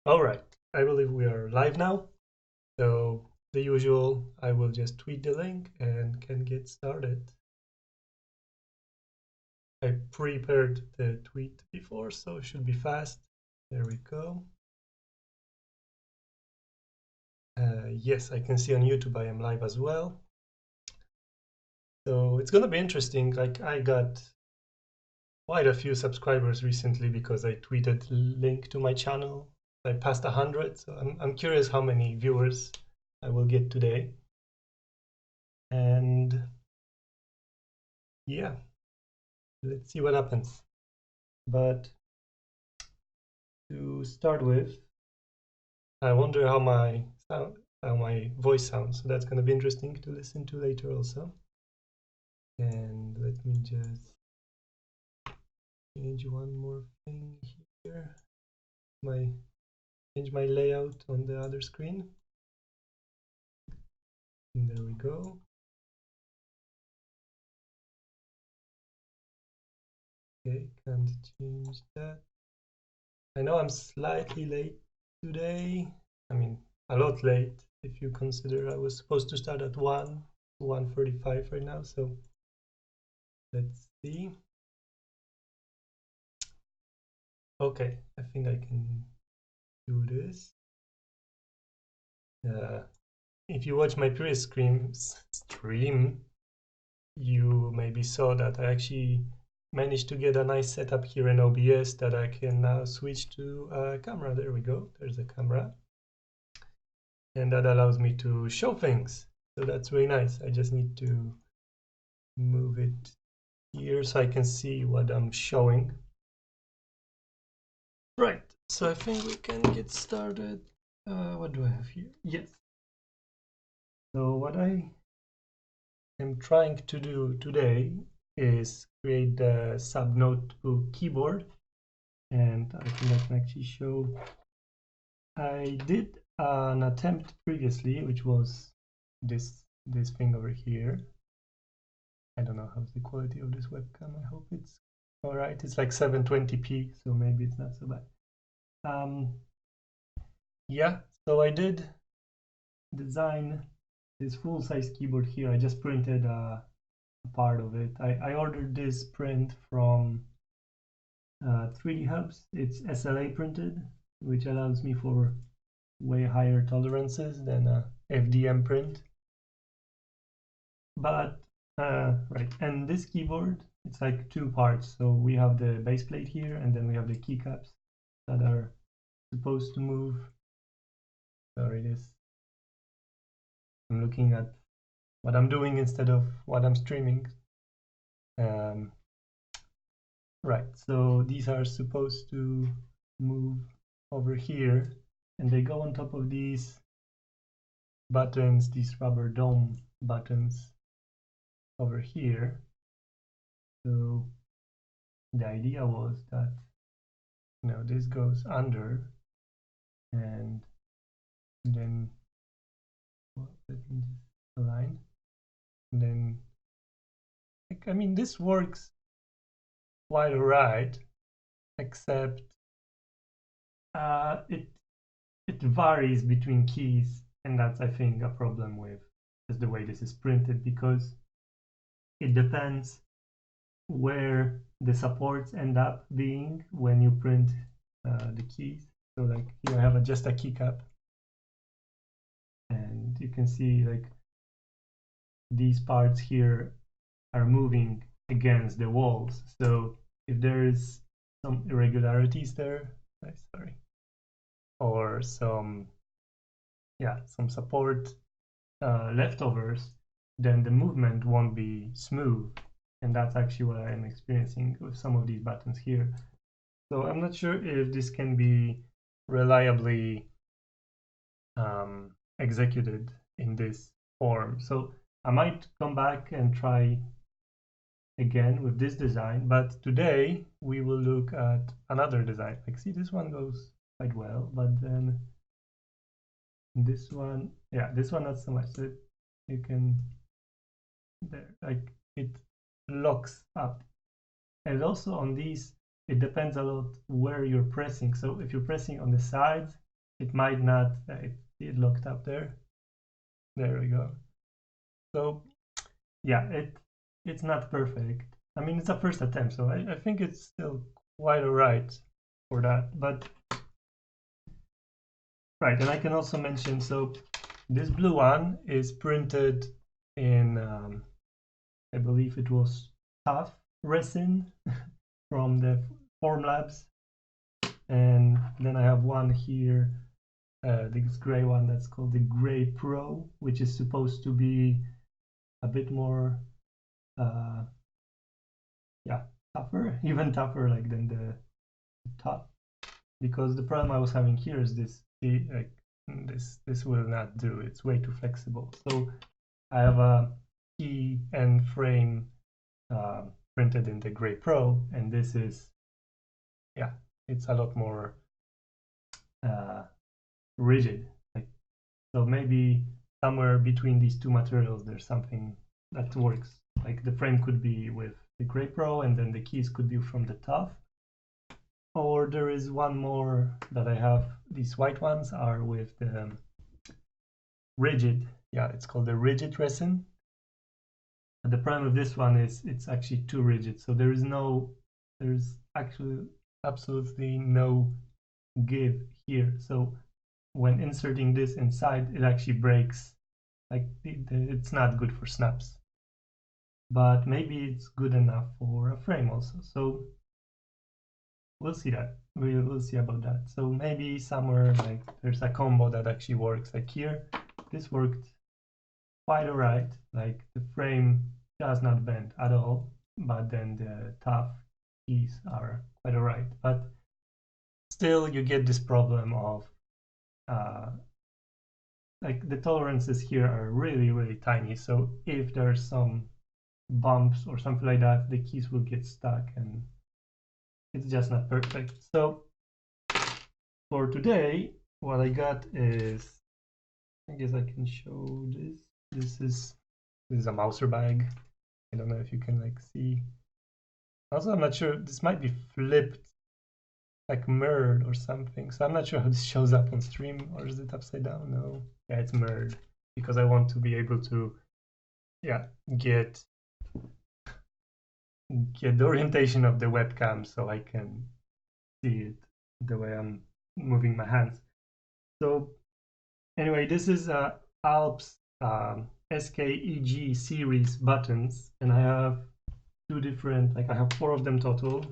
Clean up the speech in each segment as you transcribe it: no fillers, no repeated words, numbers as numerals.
All right, I believe we are live now. So the usual, I will just tweet the link and can get started. I prepared the tweet before, so it should be fast. There we go. Yes, I can see on YouTube I am live as well. So it's gonna be interesting. Like I got quite a few subscribers recently because I tweeted link to my channel. I passed 100, so I'm curious how many viewers I will get today. And yeah, let's see what happens. But to start with, I wonder how my voice sounds. So that's going to be interesting to listen to later also. And let me just change one more thing here. Change my layout on the other screen. And there we go. Okay, can't change that. I know I'm slightly late today. I mean, a lot late if you consider I was supposed to start at 1:45 right now. So let's see. Okay, I think I can do this. If you watch my previous stream, you maybe saw that I actually managed to get a nice setup here in OBS that I can now switch to a camera. There we go. There's a camera. And that allows me to show things. So that's really nice. I just need to move it here so I can see what I'm showing. Right, so I think we can get started. What do I have here? Yes. So what I am trying to do today is create the subnotebook keyboard, and I think I can actually show. I did an attempt previously, which was this thing over here. I don't know how's the quality of this webcam. I hope it's all right. It's like 720p, so maybe it's not so bad. Yeah, so I did design this full-size keyboard here. I just printed a part of it. I ordered this print from 3D Hubs. It's SLA printed, which allows me for way higher tolerances than a FDM print. But right, and this keyboard, it's like two parts. So we have the base plate here, and then we have the keycaps that are supposed to move. Sorry, I'm looking at what I'm doing instead of what I'm streaming. Right, so these are supposed to move over here, and they go on top of these buttons, these rubber dome buttons over here. So the idea was that, this goes under, and then, well, let me just align, and then, I mean, this works quite alright, except it varies between keys, and that's, I think, a problem with just the way this is printed, because it depends where the supports end up being when you print the keys. So like here I have just a keycap, and you can see like these parts here are moving against the walls. So if there is some irregularities there, sorry, or some support leftovers, then the movement won't be smooth. And that's actually what I am experiencing with some of these buttons here. So I'm not sure if this can be reliably executed in this form. So I might come back and try again with this design, but today we will look at another design. Like, see, this one goes quite well, but then this one, this one not so much. So you can, like, it locks up. And also on these, it depends a lot where you're pressing. So if you're pressing on the sides, it might not, it locked up there. There we go. So yeah, it's not perfect. I mean, it's a first attempt, so I think it's still quite alright for that. But right, and I can also mention, so this blue one is printed in, I believe it was tough resin from the Formlabs. And then I have one here, this gray one that's called the Gray Pro, which is supposed to be a bit more, yeah, tougher, even tougher like than the top. Because the problem I was having here is this, see, like this will not do. It's way too flexible. So I have a key and frame printed in the Gray Pro, and this is, yeah, it's a lot more rigid. Like, so maybe somewhere between these two materials, there's something that works. Like the frame could be with the Gray Pro, and then the keys could be from the Tough. Or there is one more that I have. These white ones are with the rigid. Yeah, it's called the rigid resin. And the problem with this one is it's actually too rigid. So there's actually absolutely no give here. So when inserting this inside, it actually breaks. Like it's not good for snaps. But maybe it's good enough for a frame also. So we'll see that. We'll see about that. So maybe somewhere like there's a combo that actually works. Like here, this worked quite alright. Like the frame does not bend at all, but then the tough keys are quite alright. But still, you get this problem of like the tolerances here are really, really tiny. So if there's some bumps or something like that, the keys will get stuck and it's just not perfect. So for today, what I got is, I guess I can show this. This is a mouser bag. I don't know if you can like see. Also, I'm not sure, this might be flipped, like mirrored or something. So I'm not sure how this shows up on stream, or is it upside down? No, yeah, it's mirrored because I want to be able to, yeah, get the orientation of the webcam so I can see it the way I'm moving my hands. So anyway, this is Alps SKEG series buttons, and I have two different, like I have 4 of them total.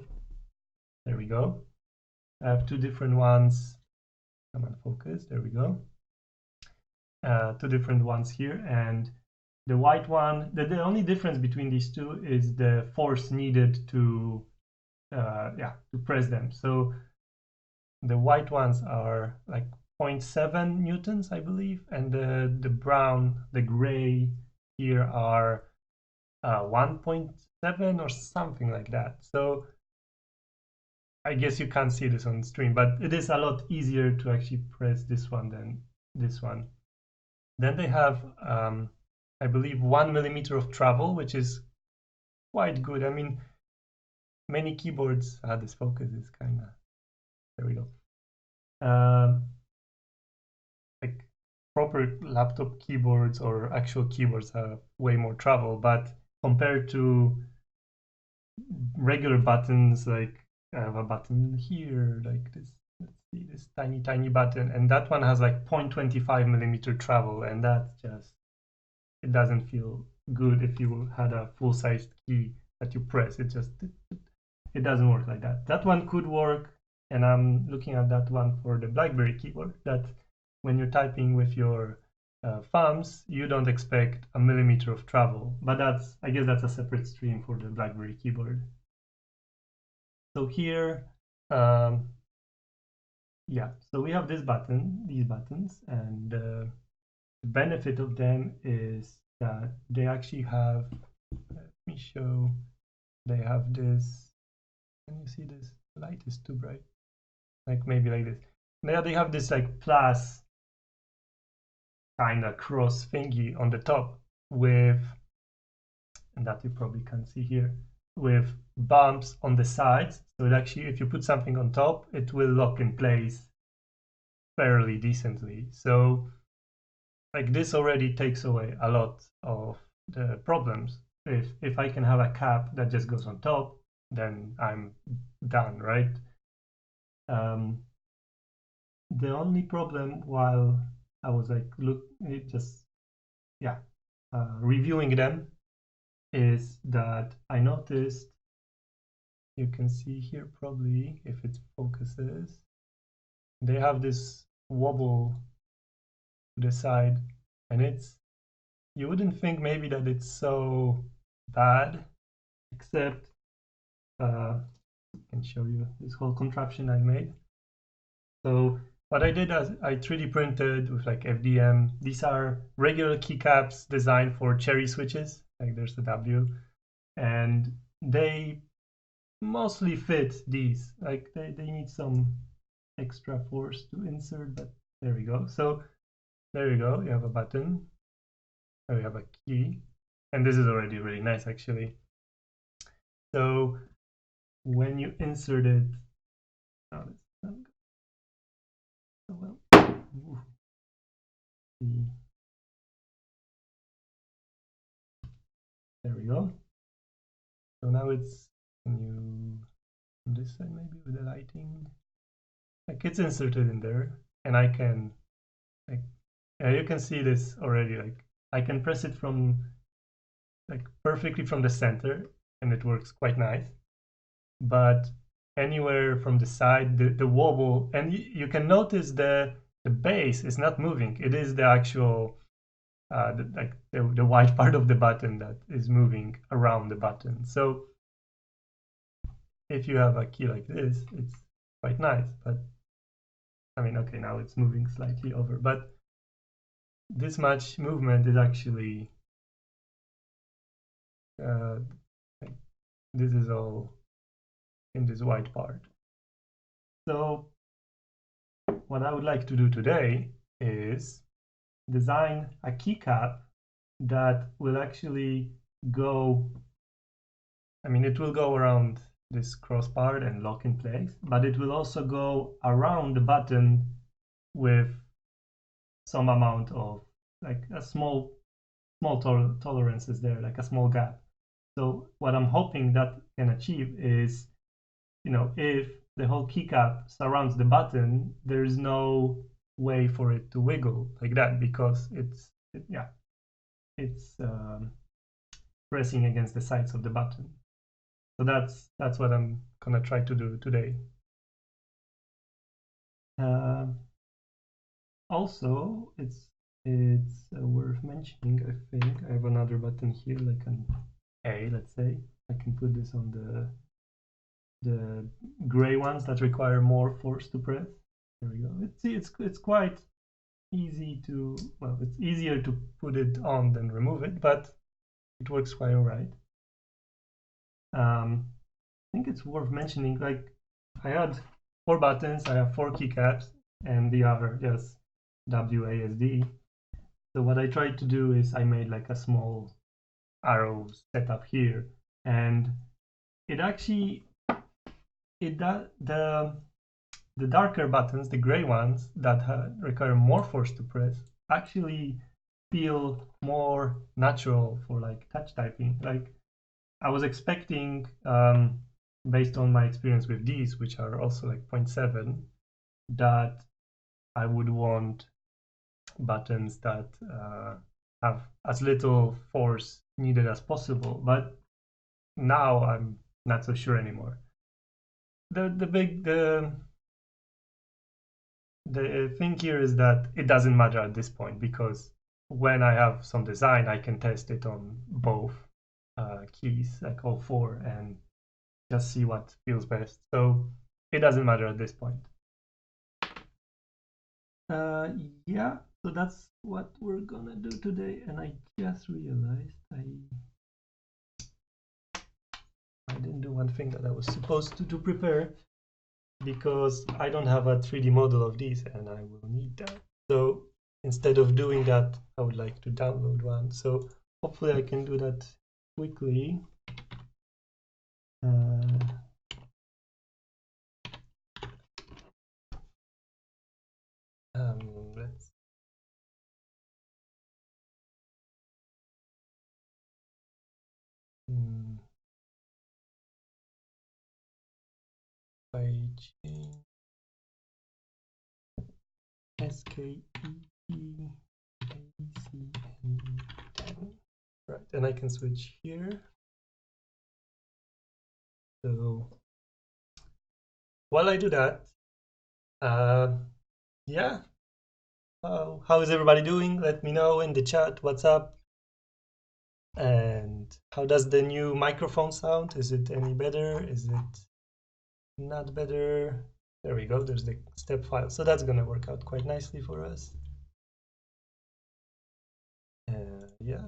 There we go. I have 2 different ones. Come on, focus. There we go. 2 different ones here, and the white one, the only difference between these two is the force needed to to press them. So the white ones are like 0.7 newtons, I believe, and the brown, the gray here are 1.7 or something like that. So I guess you can't see this on the stream, but it is a lot easier to actually press this one than this one. Then they have, I believe, 1 millimeter of travel, which is quite good. I mean, many keyboards, this focus is kind of, there we go. Like proper laptop keyboards or actual keyboards have way more travel, but compared to regular buttons, like I have a button here, like this, let's see, this tiny button, and that one has like 0.25 millimeter travel, and that's just, it doesn't feel good if you had a full-sized key that you press. It just, it doesn't work like that. That one could work, and I'm looking at that one for the BlackBerry keyboard, that when you're typing with your thumbs, you don't expect a millimeter of travel, but that's, I guess that's a separate stream for the BlackBerry keyboard. So here, yeah, so we have this button, these buttons, and the benefit of them is that they actually have, let me show, they have this, can you see this? The light is too bright, like maybe like this. Now they have this like plus kind of cross thingy on the top with, and that you probably can see here, with bumps on the sides. So it actually, if you put something on top, it will lock in place fairly decently. So like this already takes away a lot of the problems. If I can have a cap that just goes on top, then I'm done, right? The only problem while I was like reviewing them is that I noticed, you can see here probably if it focuses, they have this wobble to the side, and you wouldn't think maybe that it's so bad, except I can show you this whole contraption I made. So what I did is I 3D printed with like FDM. These are regular keycaps designed for cherry switches, like there's the W, and they mostly fit these. Like they need some extra force to insert, but there we go. So there you go, you have a button, and we have a key, and this is already really nice actually. So when you insert it, oh, let's not go so well. There we go. So now it's, can you on this side maybe with the lighting, like it's inserted in there, and I can like, yeah, you can see this already, like I can press it from like perfectly from the center, and it works quite nice. But anywhere from the side, the wobble, and you can notice the base is not moving. It is the actual the white part of the button that is moving around the button. So if you have a key like this, it's quite nice. But I mean, okay, now it's moving slightly over, but this much movement is actually this is all in this white part. So what I would like to do today is design a keycap that will actually go, I mean, it will go around this cross part and lock in place, but it will also go around the button with some amount of like a small tolerances there, like a small gap. So what I'm hoping that can achieve is, you know, if the whole keycap surrounds the button, there is no way for it to wiggle like that, because it's pressing against the sides of the button. So that's what I'm gonna try to do today. Also, it's worth mentioning, I think I have another button here, like an A, let's say. I can put this on the gray ones that require more force to press. There we go. It's quite easy to, well, it's easier to put it on than remove it, but it works quite all right. I think it's worth mentioning, like I had 4 buttons, I have 4 keycaps, and the other just WASD. So what I tried to do is I made like a small arrow setup here, and it actually the darker buttons, the gray ones that require more force to press, actually feel more natural for like touch typing. Like I was expecting, based on my experience with these, which are also like 0.7, that I would want buttons that have as little force needed as possible, but now I'm not so sure anymore. The thing here is that it doesn't matter at this point, because when I have some design, I can test it on both keys, like all 4, and just see what feels best. So it doesn't matter at this point. Yeah, so that's what we're gonna do today, and I just realized I didn't do one thing that I was supposed to prepare, because I don't have a 3D model of these, and I will need that. So instead of doing that, I would like to download one. So hopefully I can do that quickly. switching SKEEACN10. Right, and I can switch here. So while I do that, yeah, how is everybody doing? Let me know in the chat what's up. And how does the new microphone sound? Is it any better? Is it not better? There we go, there's the step file. So that's gonna work out quite nicely for us. Yeah.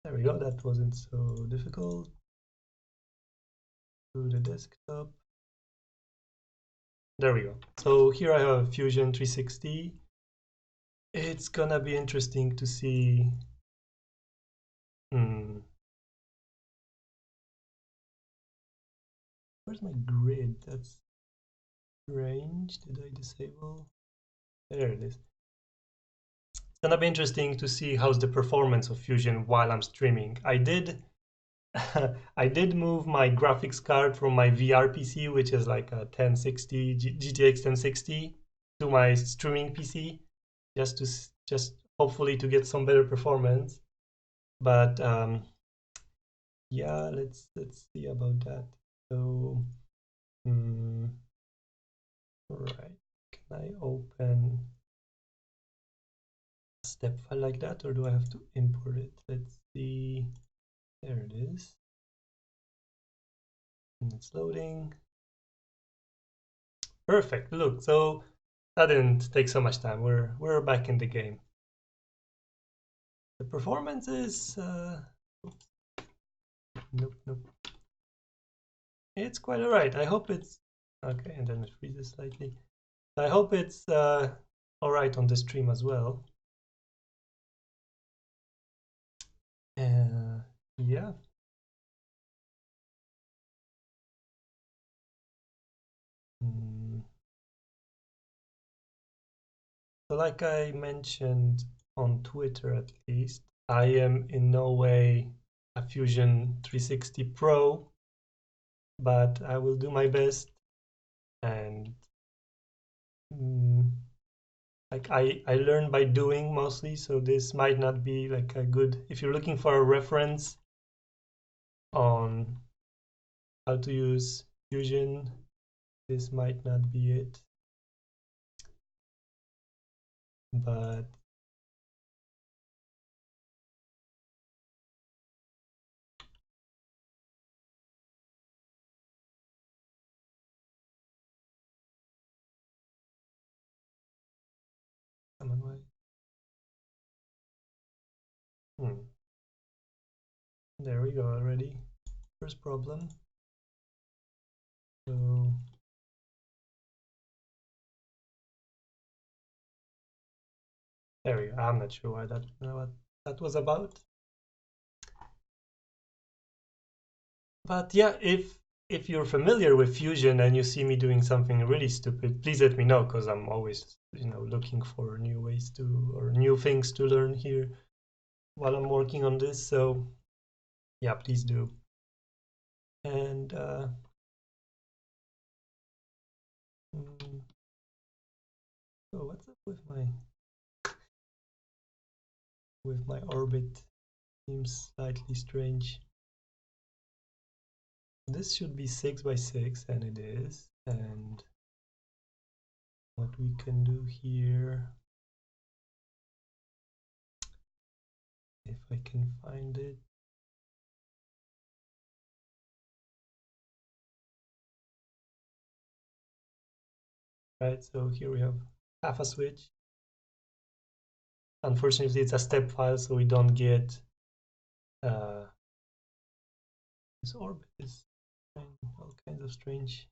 There we go, that wasn't so difficult. To the desktop. There we go. So here I have Fusion 360. It's gonna be interesting to see. Where's my grid? That's strange. Did I disable? There it is. It's gonna be interesting to see how's the performance of Fusion while I'm streaming. I did I did move my graphics card from my VR PC, which is like a 1060 GTX 1060, to my streaming PC, just hopefully to get some better performance. But yeah, let's see about that. So right, can I open a step file like that, or do I have to import it? Let's see. There it is. And it's loading. Perfect. Look, so that didn't take so much time. We're back in the game. The performance is nope. It's quite alright. I hope it's okay, and then it freezes slightly. I hope it's alright on the stream as well. Yeah. So like I mentioned on Twitter, at least, I am in no way a Fusion 360 Pro, but I will do my best. And like I learn by doing mostly, so this might not be like a good, if you're looking for a reference on how to use Fusion, this might not be it. But come on, why? There we go already. First problem. So there we go. I'm not sure why that what that was about. But yeah, if you're familiar with Fusion and you see me doing something really stupid, please let me know, because I'm always, looking for new ways to, or new things to learn here while I'm working on this. So yeah, please do. And so what's up with my orbit? Seems slightly strange. This should be 6 by 6, and it is. And what we can do here, if I can find it. Right, so here we have half a switch. Unfortunately, it's a step file, so we don't get this orbit is all kinds of strange.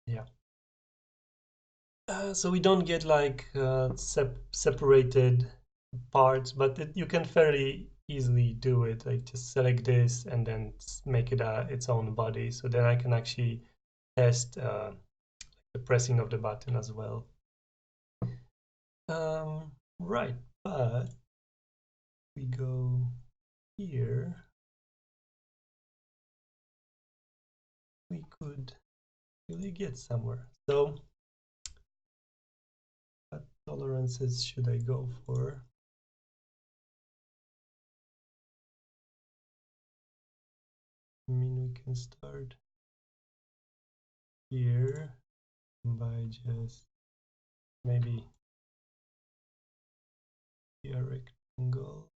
Yeah. So we don't get like separated parts, but you can fairly easily do it. Like just select this and then make it its own body. So then I can actually test the pressing of the button as well. Right, but we go here, we could really get somewhere. So what tolerances should I go for? I mean, we can start here by just maybe a rectangle.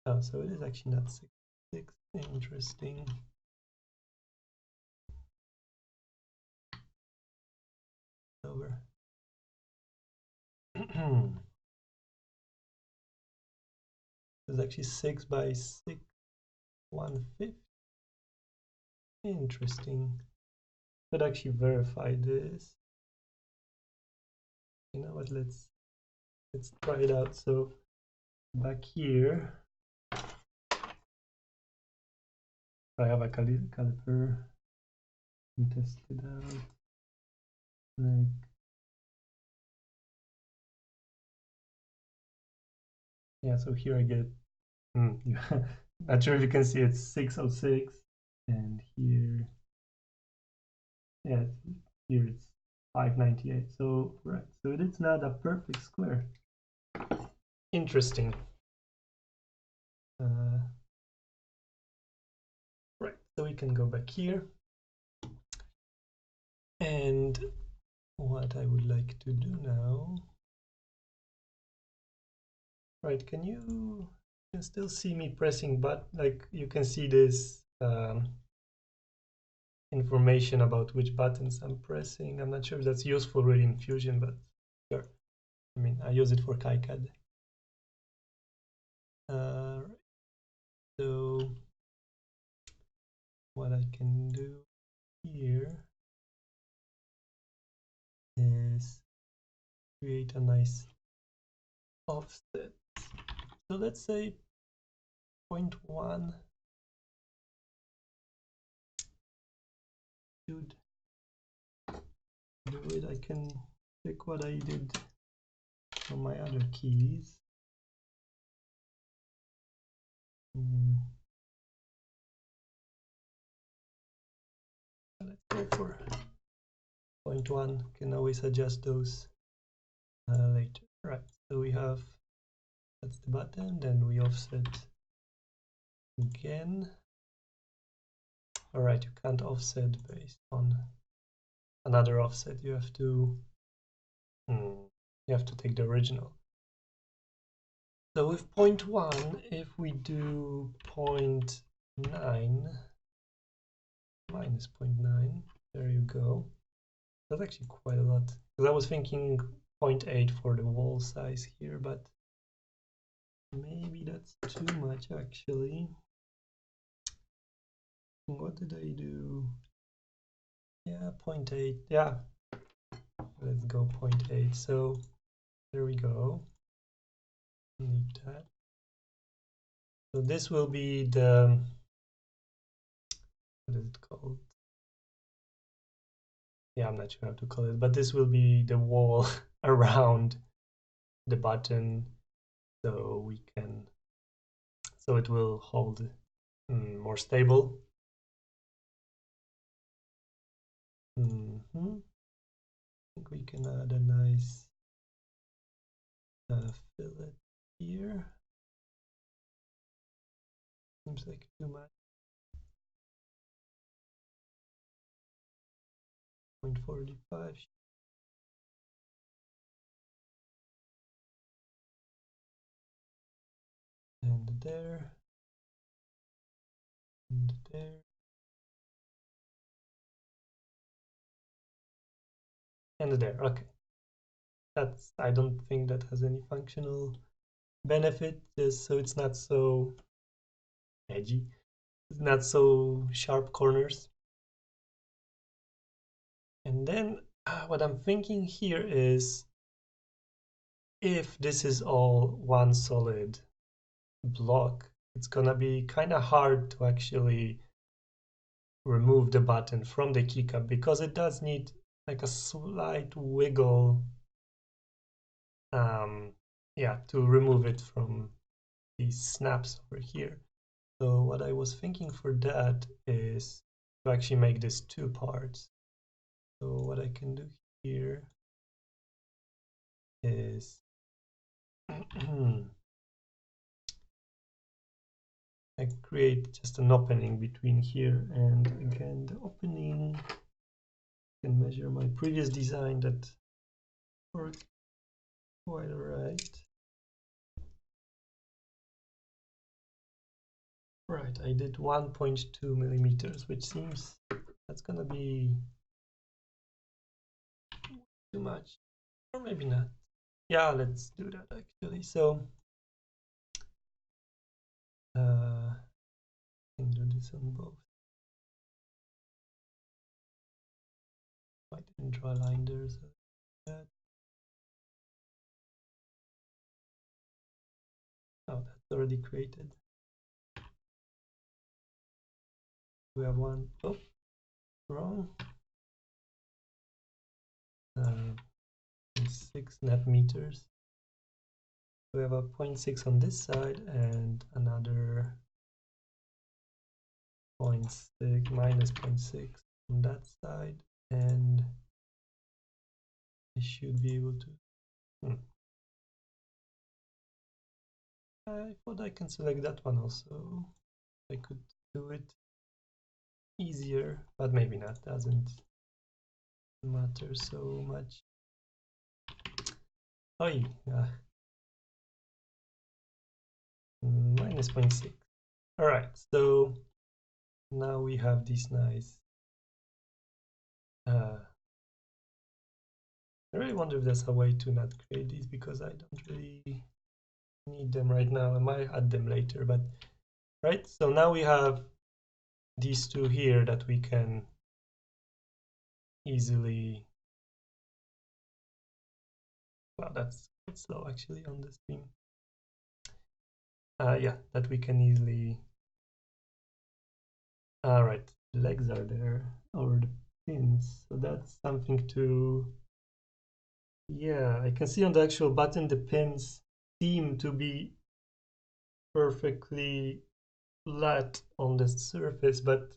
Oh, so it is actually not 6. Interesting. Over. It's actually 6 by 6, 1/5. Interesting. Could actually verify this. You know what? Let's try it out. So back here, I have a caliper and test it out. Like, yeah. So here I get. Not sure if you can see it's 606, and here, yeah, here it's 598. So right, so it is not a perfect square. Interesting. Right, so we can go back here, and what I would like to do now, right, can you still see me pressing, but like you can see this information about which buttons I'm pressing. I'm not sure if that's useful really in Fusion, but sure. I mean, I use it for KiCad. So what I can do here is create a nice offset. So let's say 0.1 should do it. I can check what I did on my other keys. Let's go for 0.1. Can always adjust those later. Right, so we have, that's the button, then we offset again. All right, you can't offset based on another offset. You have to take the original. So with 0.1, if we do 0.9 minus 0.9, there you go. That's actually quite a lot. Because I was thinking 0.8 for the wall size here, but maybe that's too much actually. What did I do? Yeah, 0.8. Yeah, let's go 0.8. So there we go. Leave that. So this will be the, what is it called? Yeah, I'm not sure how to call it, but this will be the wall around the button, so we can, so it will hold more stable. I think we can add a nice fillet here. Seems like too much. 0.45. And there. And there. And there. Okay. That's, I don't think that has any functional benefit, just so it's not so edgy. It's not so sharp corners. And then what I'm thinking here is, if this is all one solid block, it's gonna be kind of hard to actually remove the button from the keycap, because it does need like a slight wiggle, yeah, to remove it from these snaps over here. So what I was thinking for that is to actually make this two parts. So what I can do here is I create just an opening between here, and again the opening can measure my previous design that worked quite alright. Right, I did 1.2 millimeters, which seems that's gonna be too much, or maybe not. Yeah, let's do that actually. So I can do this on both. I didn't draw a line there, so that. Oh, that's already created. We have one. Oh, wrong. 6 net meters. We have a 0.6 on this side and another 0.6 minus 0.6 on that side, and I should be able to. I thought I can select that one also. I could do it easier, but maybe not. Doesn't matter so much. Oh, yeah. Minus 0.6. All right, so now we have these nice. I really wonder if there's a way to not create these, because I don't really need them right now. I might add them later, but right. So now we have these two here that we can easily. Well, that's quite slow actually on the stream. Yeah, that we can easily. All right, legs are there, or the pins. So that's something to. Yeah, I can see on the actual button the pins seem to be perfectly flat on the surface, but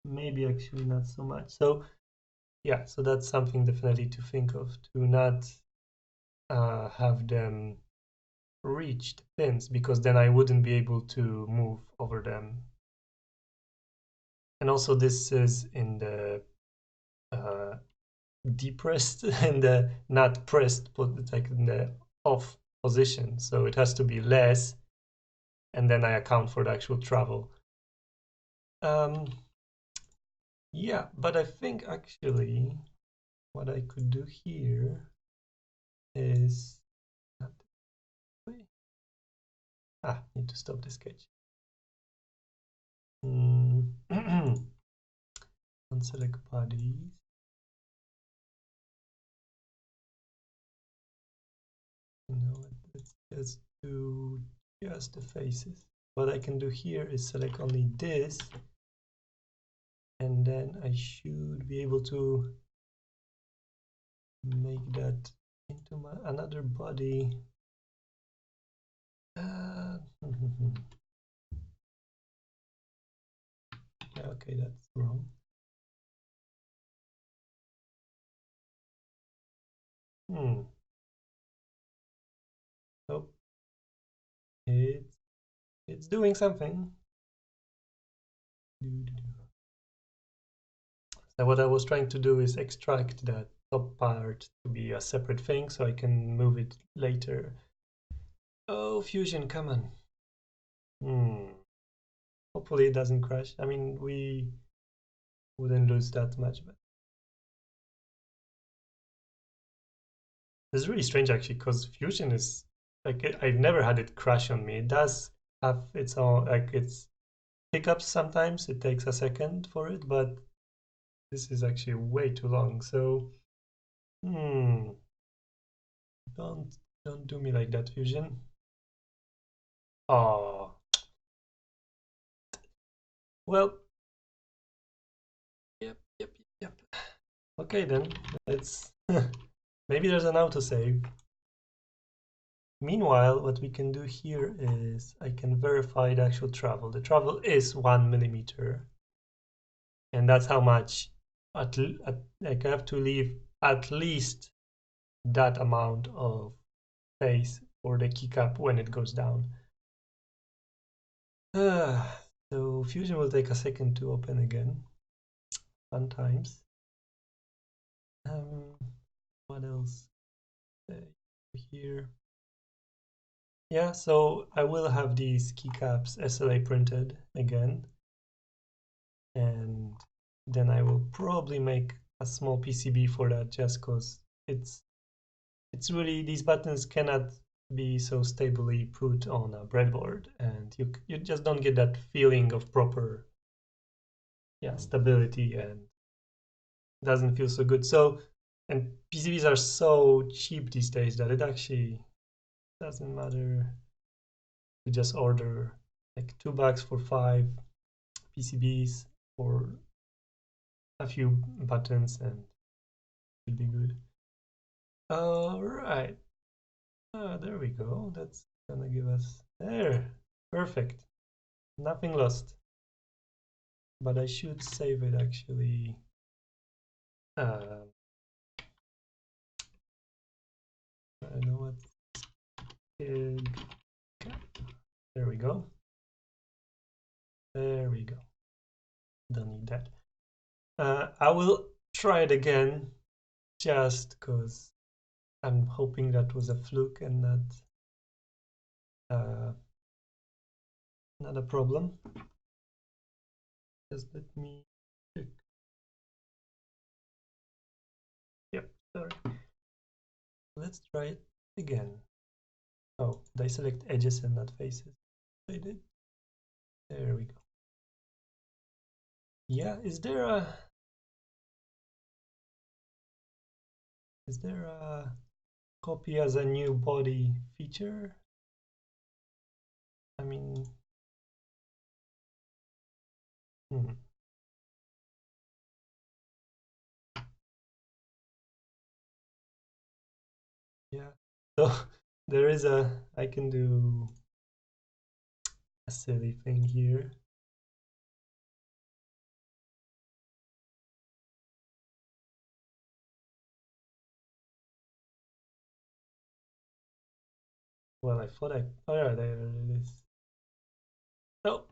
maybe actually not so much. So yeah, so that's something definitely to think of, to not have them reach the pins, because then I wouldn't be able to move over them. And also this is in the depressed and the not pressed, but it's like in the off position, so it has to be less, and then I account for the actual travel. Yeah, but I think actually what I could do here is need to stop the sketch. Unselect bodies. No, let's just do just the faces. What I can do here is select only this, and then I should be able to make that into another body. Okay, that's wrong. Oh, it's doing something. So what I was trying to do is extract that top part to be a separate thing, so I can move it later. Oh, Fusion, come on. Hopefully it doesn't crash. I mean, we wouldn't lose that much, but it's really strange actually, because Fusion is like, I've never had it crash on me. It does have its own, like, its hiccups sometimes. It takes a second for it, but this is actually way too long. So don't do me like that, Fusion. Oh, well, Okay then, let's maybe there's an autosave. Meanwhile, what we can do here is I can verify the actual travel. The travel is 1 millimeter, and that's how much like I have to leave at least that amount of space for the keycap when it goes down. So Fusion will take a second to open again. Fun times. What else? Here. Yeah, so I will have these keycaps SLA printed again, and then I will probably make a small PCB for that, just because it's really, these buttons cannot be so stably put on a breadboard, and you just don't get that feeling of proper stability, and it doesn't feel so good. So, and PCBs are so cheap these days that it actually doesn't matter to just order like $2 for 5 PCBs or a few buttons, and it will be good. All right. There we go. That's gonna give us there. Perfect. Nothing lost. But I should save it actually. I don't know what. There we go. There we go. Don't need that. I will try it again, just because I'm hoping that was a fluke and not a problem. Just let me check. Yep, sorry. Let's try it again. Oh, did I select edges and not faces? I did. There we go. Yeah, is there a copy as a new body feature? I mean, yeah. So there is I can do a silly thing here. Well, I thought oh yeah, there it is. Oh,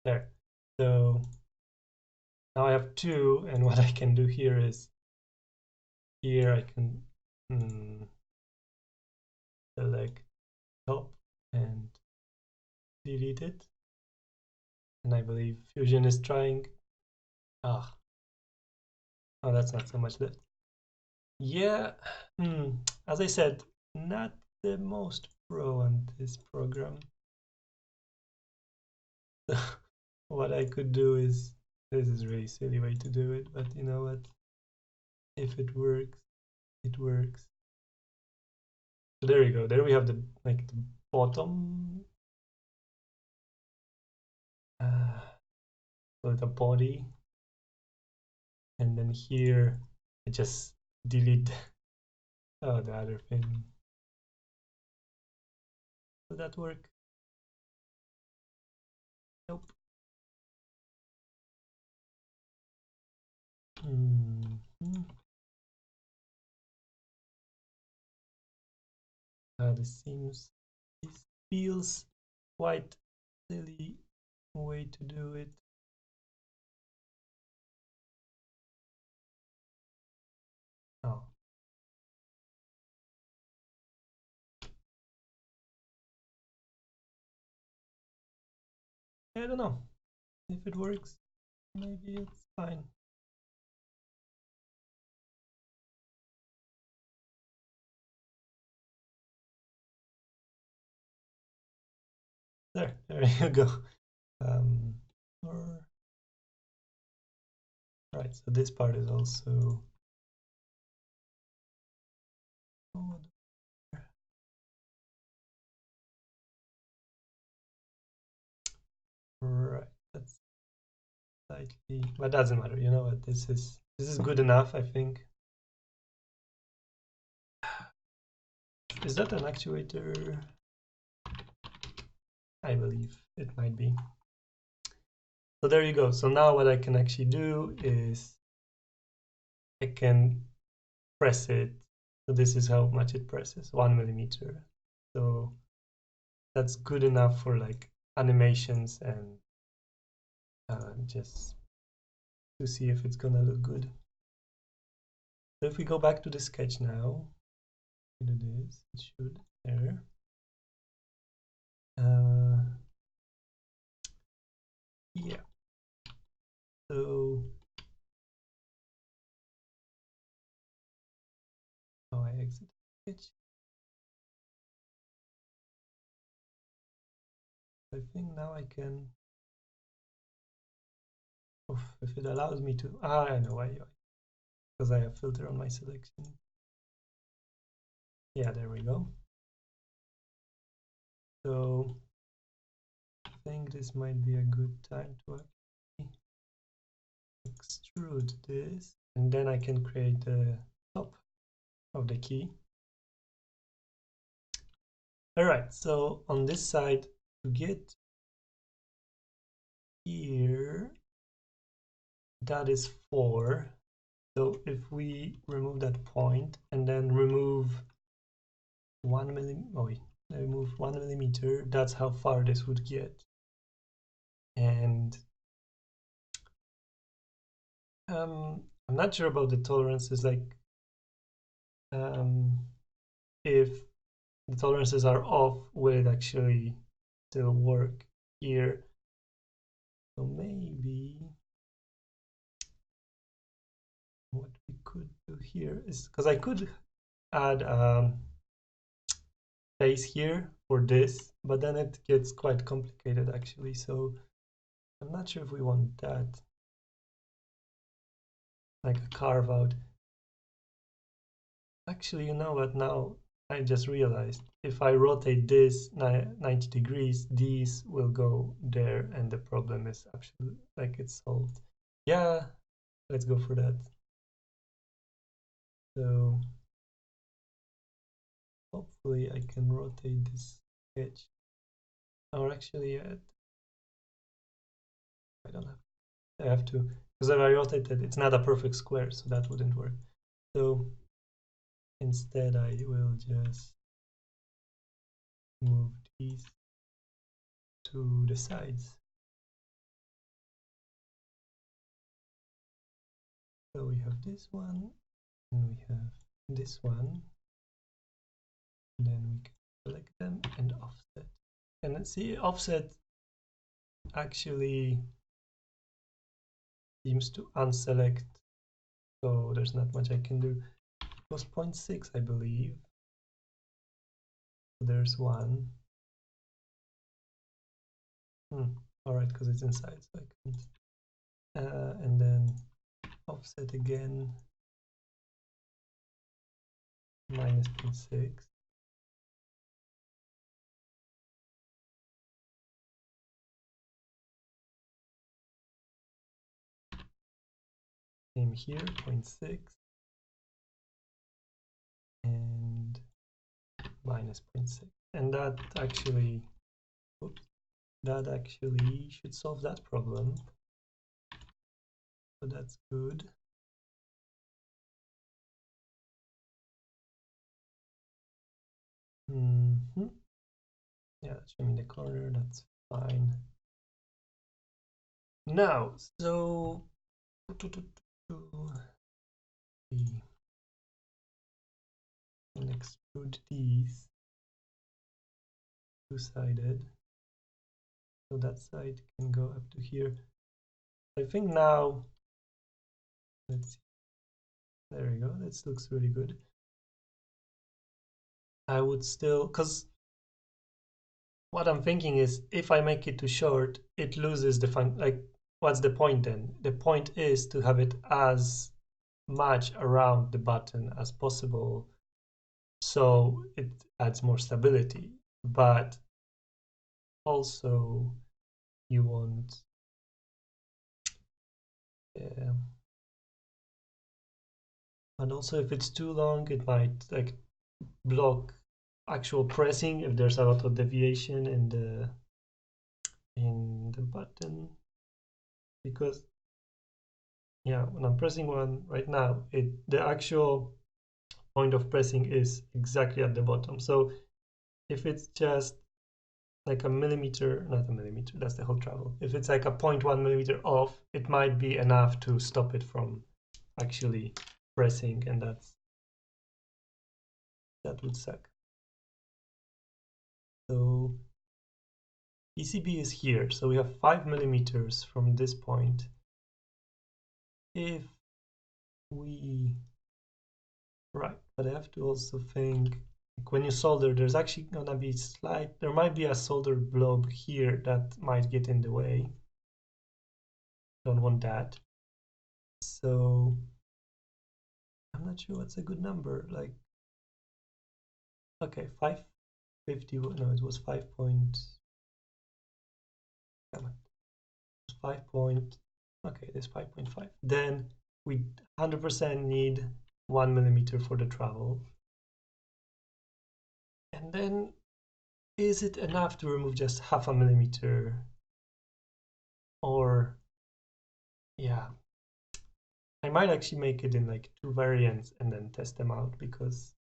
there. So now I have two, and what I can do here is here I can select top and delete it. And I believe Fusion is trying. Oh, that's not so much left. Yeah, as I said, not the most pro on this program. What I could do is, this is a really silly way to do it, but you know what? If it works, it works. So there you go. There we have the bottom, so the body, and then here I just delete the other thing. Will that work? Nope. This feels quite silly way to do it. Oh. I don't know. If it works, maybe it's fine. There you go. Right, so this part is also right. slightly, but doesn't matter. You know what? This is good enough, I think. Is that an actuator? I believe it might be. So there you go. So now what I can actually do is I can press it. So this is how much it presses, 1 millimeter. So that's good enough for like animations and just to see if it's gonna look good. So if we go back to the sketch now, we do this, it should there. Yeah. So I exit the sketch. I think now I can. If it allows me to. I know why. Because I have filter on my selection. Yeah, there we go. So I think this might be a good time to actually extrude this, and then I can create the top of the key. All right, so on this side, to get here, that is 4. So if we remove that point and then remove 1 millimeter, remove 1 millimeter, that's how far this would get. And I'm not sure about the tolerances, like if the tolerances are off, will it actually still work here? So maybe what we could do here is, because I could add face here for this, but then it gets quite complicated actually, so I'm not sure if we want that, like a carve out. Actually, you know what, now I just realized if I rotate this 90 degrees, these will go there and the problem is absolutely like it's solved. Yeah, let's go for that. So hopefully I can rotate this sketch. Or actually, I don't have. I have to, because if I rotate it, it's not a perfect square, so that wouldn't work. So instead, I will just move these to the sides. So we have this one, and we have this one. And then we can select them and offset. And let's see, offset actually seems to unselect, so there's not much I can do. It was 0.6, I believe. So there's one. All right, because it's inside, so I can't. And then offset again, minus 0.6. Same here, 0.6. And minus 0.6. And that actually, oops, that actually should solve that problem. So that's good. Yeah, show me the corner, that's fine. Now, so and extrude these two-sided. So that side can go up to here. I think now, let's see. There we go. This looks really good. I would still, because what I'm thinking is if I make it too short, it loses the fun. Like, what's the point then? The point is to have it as much around the button as possible, so it adds more stability. But also, you want And also if it's too long, it might like block actual pressing if there's a lot of deviation in the button, because yeah, when I'm pressing one right now, the actual point of pressing is exactly at the bottom. So if it's just like a millimeter, not a millimeter, that's the whole travel. If it's like a 0.1 millimeter off, it might be enough to stop it from actually pressing, and that would suck. So PCB is here, so we have 5 millimeters from this point. If we, right, but I have to also think, like when you solder, there's actually gonna be there might be a solder blob here that might get in the way. Don't want that. So I'm not sure what's a good number. Like, okay, 550. No, it was 5 point. Come on, 5 point. Okay, this 5.5. Then we 100% need 1 millimeter for the travel. And then, is it enough to remove just half a millimeter? Or, yeah, I might actually make it in like 2 variants and then test them out, because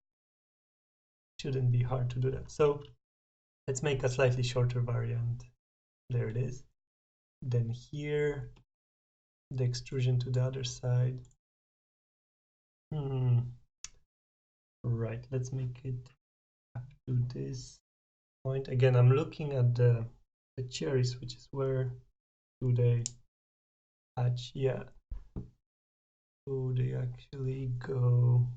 it shouldn't be hard to do that. So let's make a slightly shorter variant. There it is. Then here, the extrusion to the other side. Right, let's make it up to this point. Again, I'm looking at the cherries, which is where do they hatch? Yeah. So they actually go.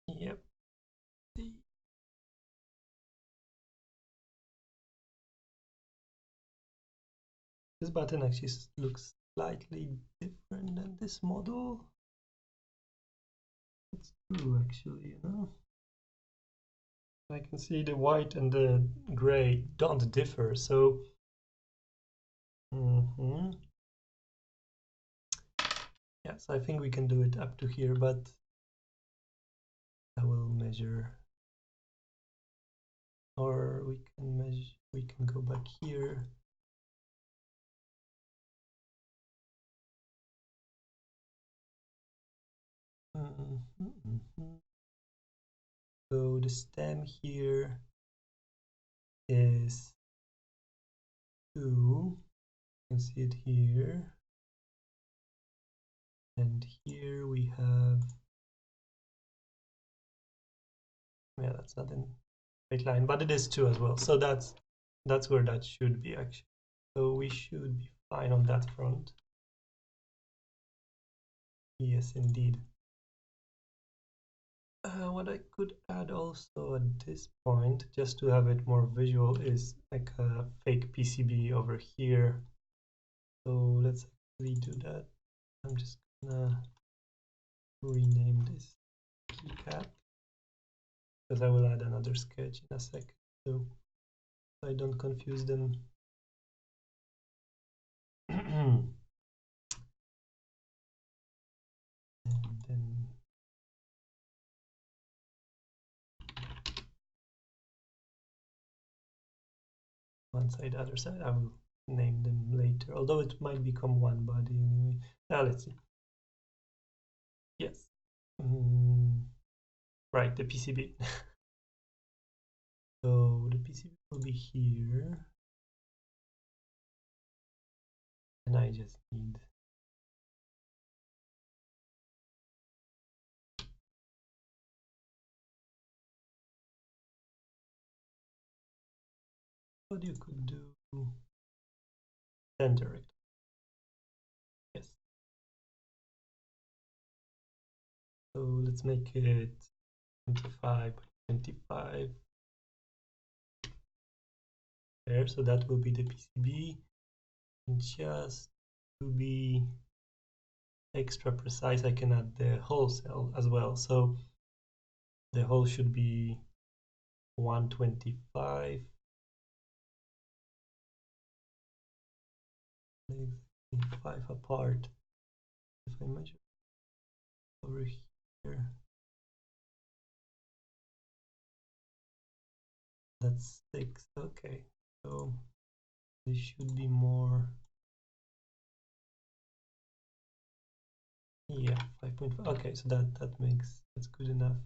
Yep. This button actually looks slightly different than this model. That's true, actually, you know. I can see the white and the gray don't differ, so yeah, so I think we can do it up to here, but I will measure, or we can go back here. So the stem here is 2. You can see it here. And here we have, yeah, that's not in straight line, but it is 2 as well. So that's where that should be actually. So we should be fine on that front. Yes, indeed. What I could add also at this point, just to have it more visual, is like a fake PCB over here. So let's actually do that. I'm just gonna rename this keycap, because I will add another sketch in a second, so I don't confuse them. And then one side, other side, I will name them later, although it might become one body anyway. Now let's see. Yes. Right, the PCB. So the PCB will be here, and I just need what you could do. Center it. Yes. So let's make it 25 by 25. There, so that will be the PCB. And just to be extra precise, I can add the hole cell as well. So the hole should be 125 exactly 5 apart. If I measure over here, that's 6. Okay, so this should be more. Yeah, 5.5. Okay, so that's good enough.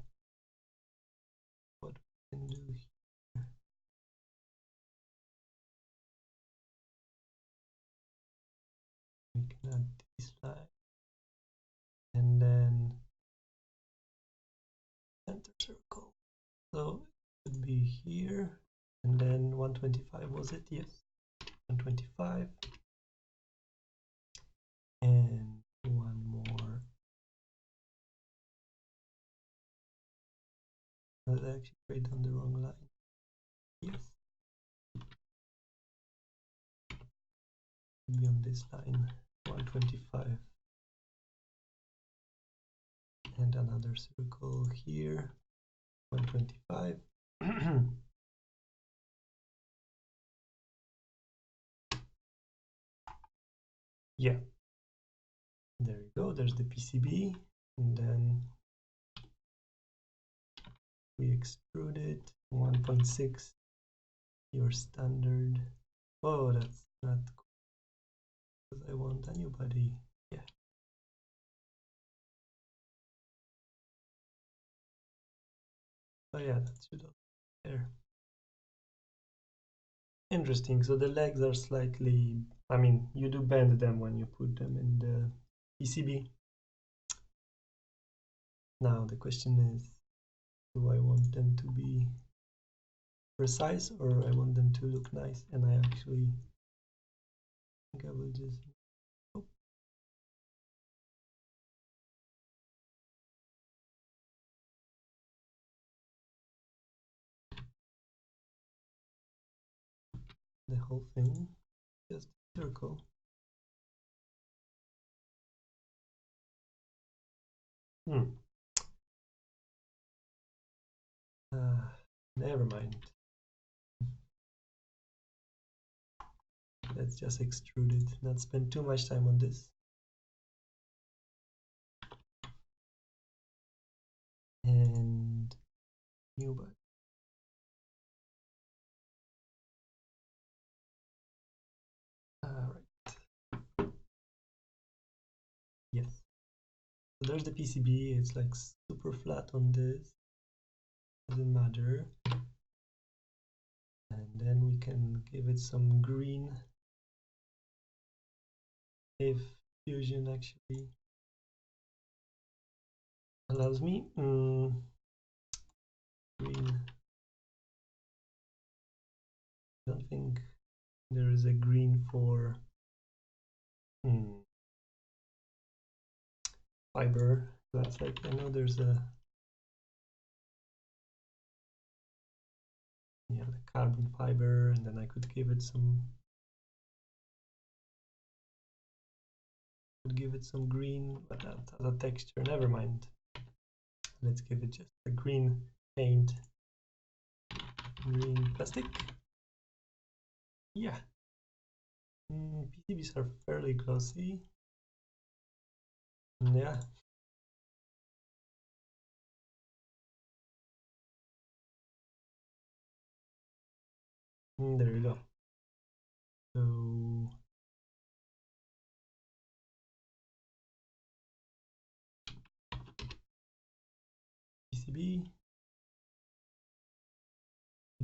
What we can do here, we can add this line and then center circle. So it should be here, and then 125, was it? Yes, 125, and one more. I actually write down the wrong line. Yes, should be on this line, 125, and another circle here, 125. Yeah, there you go. There's the PCB, and then we extrude it 1.6, your standard. Oh, that's not cool, because I want a new body. Yeah. Oh yeah, that should be there. Interesting. So the legs are slightly, I mean, you do bend them when you put them in the PCB. Now the question is, do I want them to be precise, or I want them to look nice? And I actually think I will just, oh, the whole thing, just circle. Never mind. Let's just extrude it, not spend too much time on this. And new button. Right. Yes. So there's the PCB. It's like super flat on this. Doesn't matter. And then we can give it some green. If Fusion actually allows me. Green. I don't think there is a green for fiber. That's like, I know there's a, yeah, the carbon fiber, and then I could give it some, green, but that has a texture. Never mind. Let's give it just a green paint, green plastic. Yeah. PCBs are fairly glossy. Yeah. There you go. So PCB.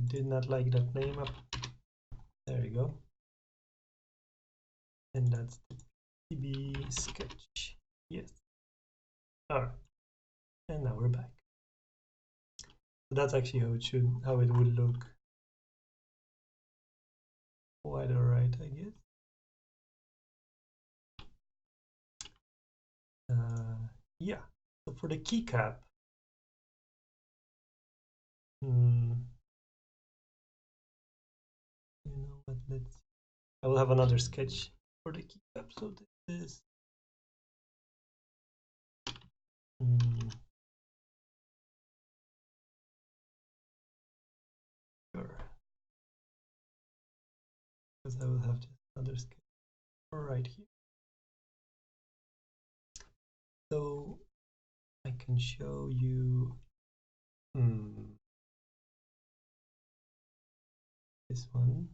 Did not like that name up. There you go. And that's the PCB sketch. Yes. All right. And now we're back. So that's actually how it would look. Quite alright, I guess. Yeah. So for the keycap, you know what? I will have another sketch for the keycap. So this is sure, because I will have just another sketch. right here. So I can show you this one.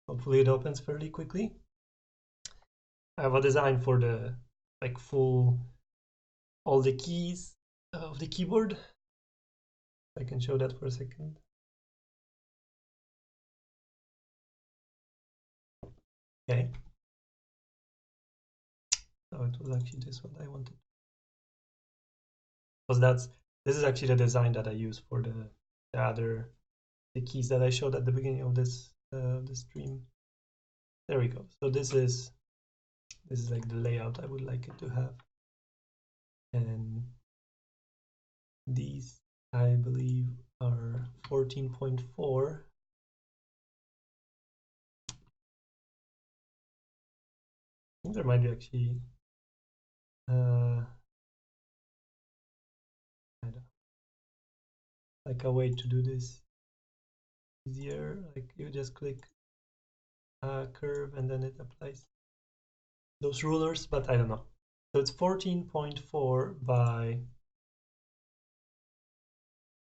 Hopefully it opens fairly quickly. I have a design for the like full all the keys of the keyboard. I can show that for a second. Okay. So it was actually this one I wanted. Because this is actually the design that I use for the keys that I showed at the beginning of this stream. There we go. So this is like the layout I would like it to have, and these I believe are 14.4. I think there might be actually I don't know, like a way to do this easier. Like you just click a curve and then it applies those rulers, but I don't know. So it's 14.4 by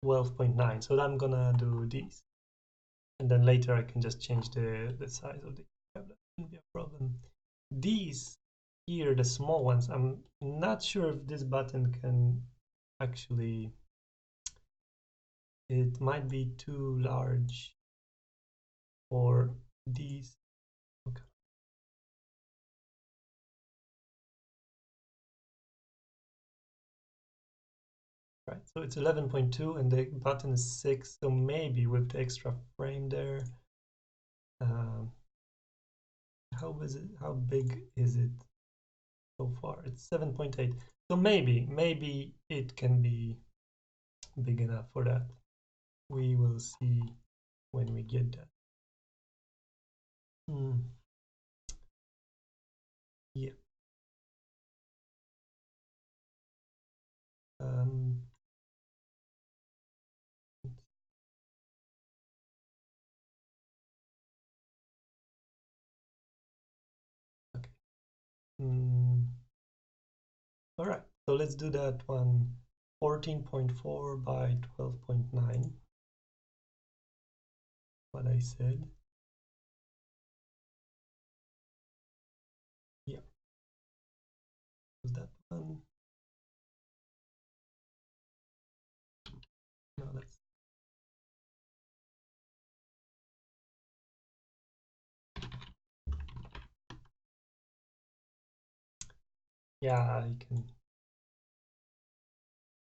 12.9. So I'm gonna do these, and then later I can just change the size of the tab. That shouldn't be a problem. These here, the small ones, I'm not sure if this button can actually, it might be too large for these. Okay. Right, so it's 11.2 and the button is 6, so maybe with the extra frame there. How big is it so far? It's 7.8, so maybe it can be big enough for that. We will see when we get that. Yeah. Okay. All right, so let's do that one. 14.4 by 12.9. What I said. Yeah. Was that one? No, that's. Yeah, I can.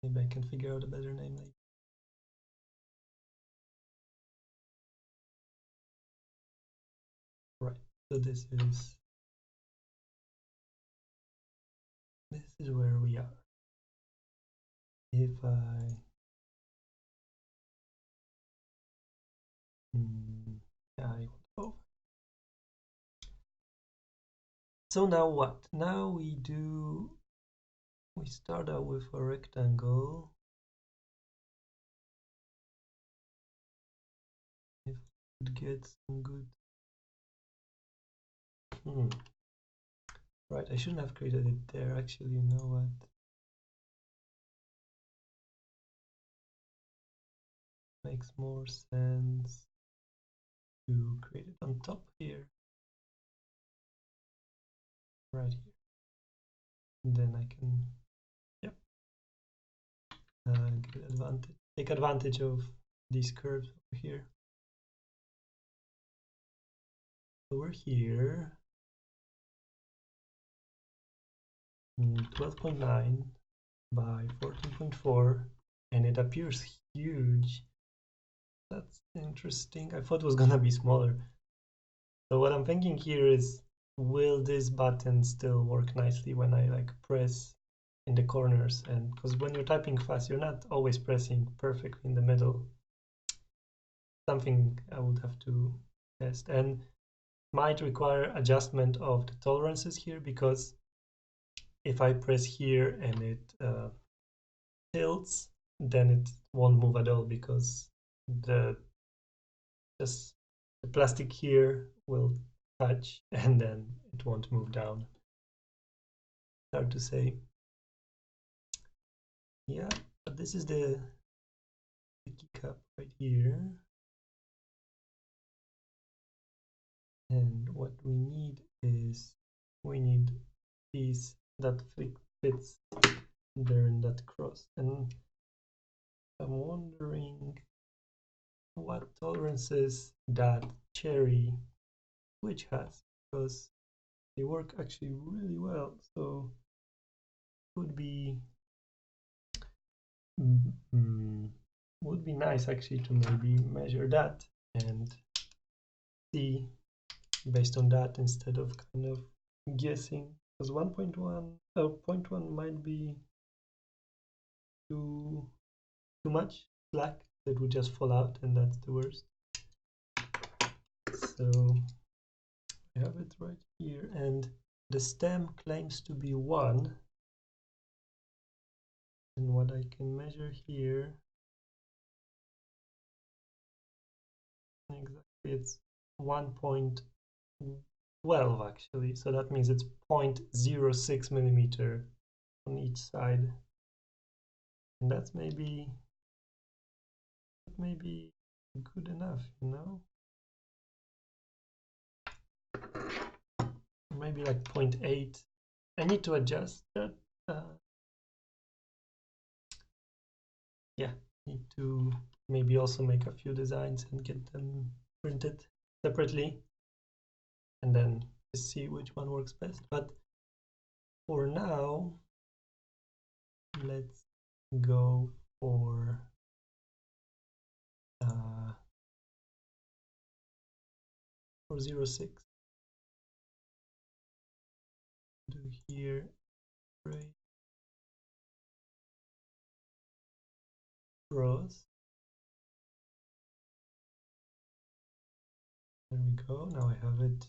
Maybe I can figure out a better name later. Right. So this is where we are. If I yeah, oh. So now what? Now we start out with a rectangle. If we could get some good. Right, I shouldn't have created it there. Actually, you know what? Makes more sense to create it on top here, right here. And then I can, yep, take advantage of these curves over here. So we're here, 12.9 by 14.4, and it appears huge. That's interesting. I thought it was gonna be smaller. So what I'm thinking here is, will this button still work nicely when I like press in the corners? And because when you're typing fast, you're not always pressing perfectly in the middle. Something I would have to test, and might require adjustment of the tolerances here, because if I press here and it tilts, then it won't move at all, because the plastic here will touch and then it won't move down. Hard to say. Yeah, but this is the keycap right here. And what we need is we need piece that fits there in that cross. And I'm wondering what tolerances that cherry switch has, because they work actually really well. So it would be nice actually to maybe measure that and see based on that instead of kind of guessing, because 1.1 0.1 might be too much slack that would just fall out, and that's the worst. So I have it right here, and the stem claims to be 1, and what I can measure here, exactly, it's 1.12 actually, so that means it's 0.06 millimeter on each side, and that's maybe good enough, you know. Maybe like 0.8. I need to adjust that. Yeah, need to maybe also make a few designs and get them printed separately, and then see which one works best. But for now, let's go for uh, 0.6. Do here, right, cross. There we go. Now I have it,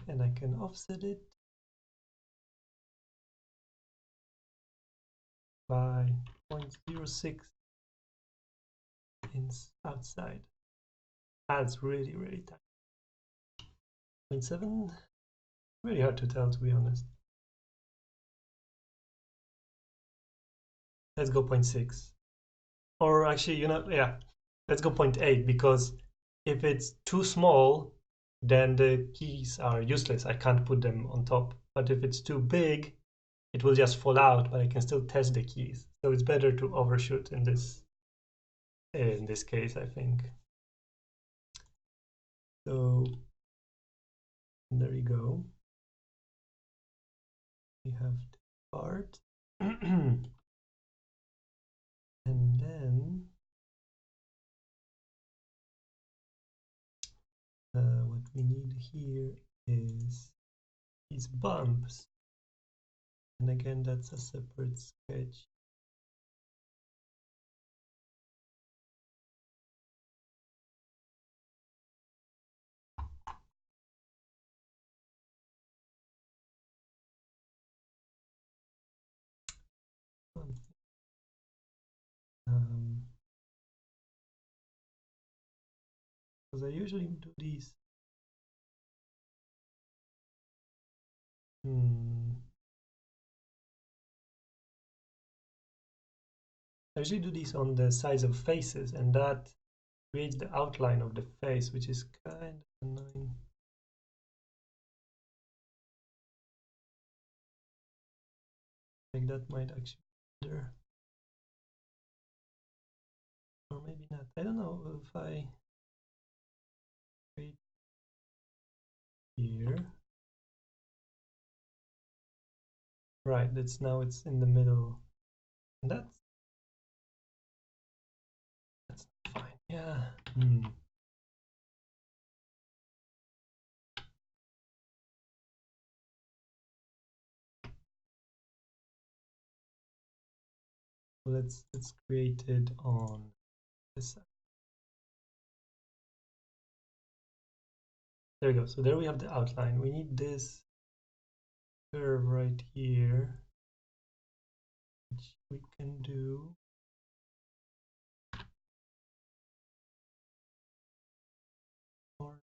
and I can offset it by 0.06 outside. That's really tight. 0.7, really hard to tell, to be honest. Let's go 0.6. Or actually, yeah, let's go 0.8, because if it's too small, then the keys are useless. I can't put them on top. But if it's too big, it will just fall out, but I can still test the keys. So it's better to overshoot in this case, I think. So there you go. We have the part. And then what we need here is these bumps. And again, that's a separate sketch. Because I usually do these. I usually do these on the sides of faces, and that creates the outline of the face, which is kind of annoying. Like that might actually be better. Or maybe not. I don't know if I create here. Right, it's in the middle. And that's fine. Yeah. Let's create it on this side. There we go. So there we have the outline. We need this curve right here, which we can do. Or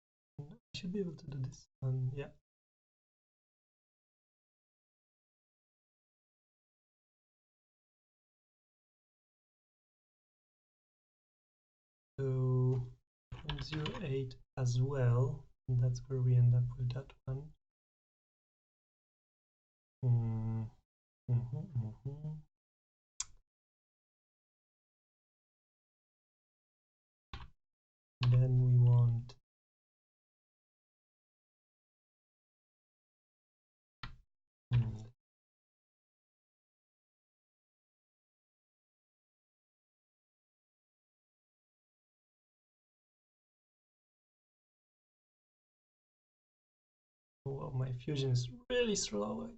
should be able to do this one, yeah. So 0.08 as well, and that's where we end up with that one. Then we want oh, my fusion is really slow.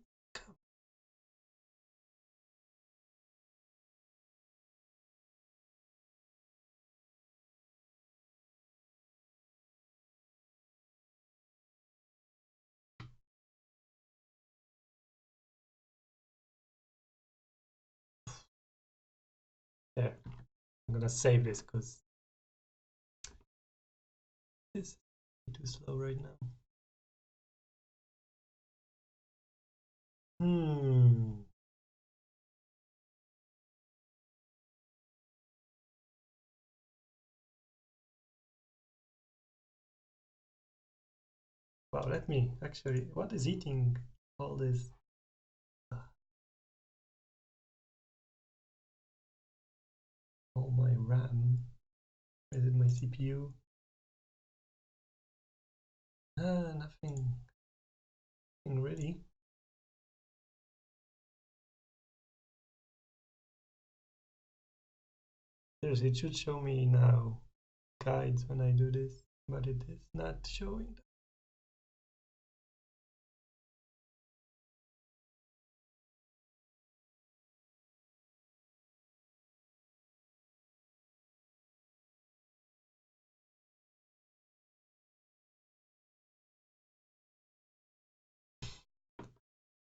Yeah, I'm gonna save this because this is too slow right now. Wow, let me actually, what is eating all this? All my RAM? Is it my CPU? Nothing really. Seriously, it should show me now guides when I do this, but it is not showing.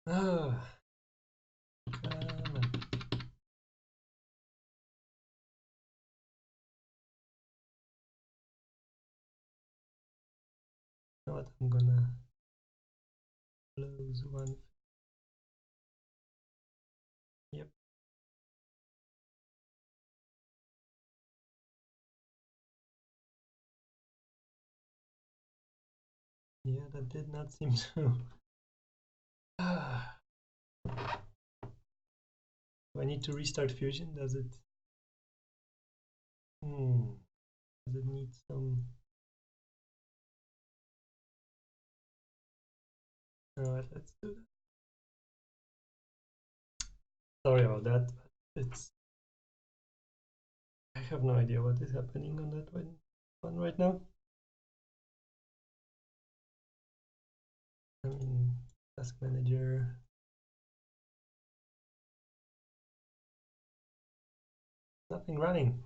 Ah, come on. You know what? I'm gonna close one. Yep. Yeah, that did not seem to. Ah. Do I need to restart Fusion? Does it? Does it need some? Alright, let's do that. Sorry about that. It's. I have no idea what is happening on that one right now. I mean, task manager. Nothing running.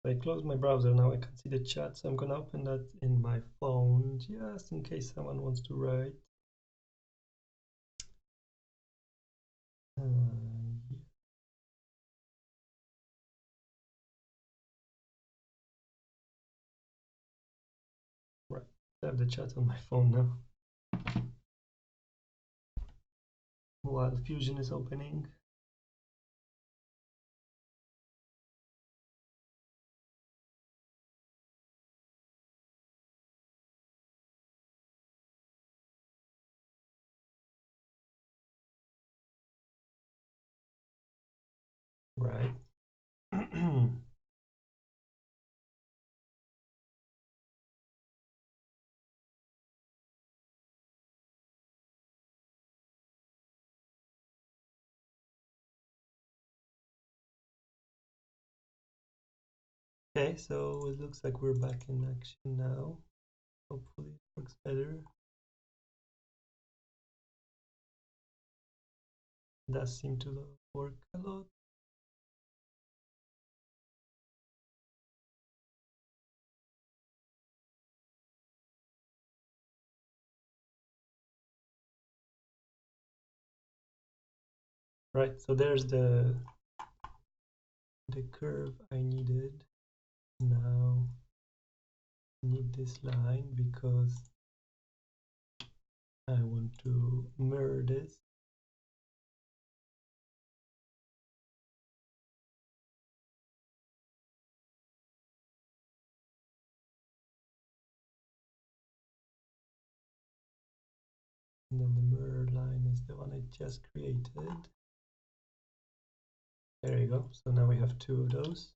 I closed my browser, now I can see the chat, so I'm gonna open that in my phone just in case someone wants to write. Yeah. Right, I have the chat on my phone now. While Fusion is opening. Right. Okay, so it looks like we're back in action now. Hopefully it works better. It does seem to work a lot. right? So there's the curve I needed. Now I need this line because I want to mirror this. And then the mirror line is the one I just created. There you go. So now we have two of those.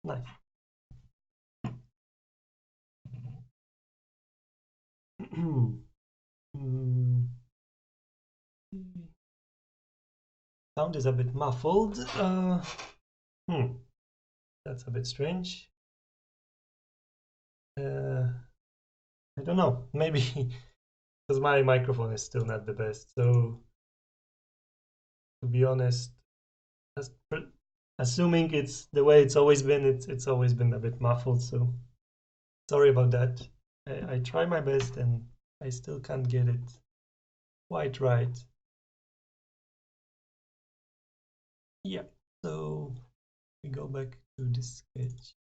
Nice. Sound is a bit muffled. That's a bit strange. I don't know. Maybe because my microphone is still not the best. So to be honest, assuming it's the way it's always been, it's always been a bit muffled. So sorry about that. I try my best and I still can't get it quite right. Yeah. So we go back to the sketch.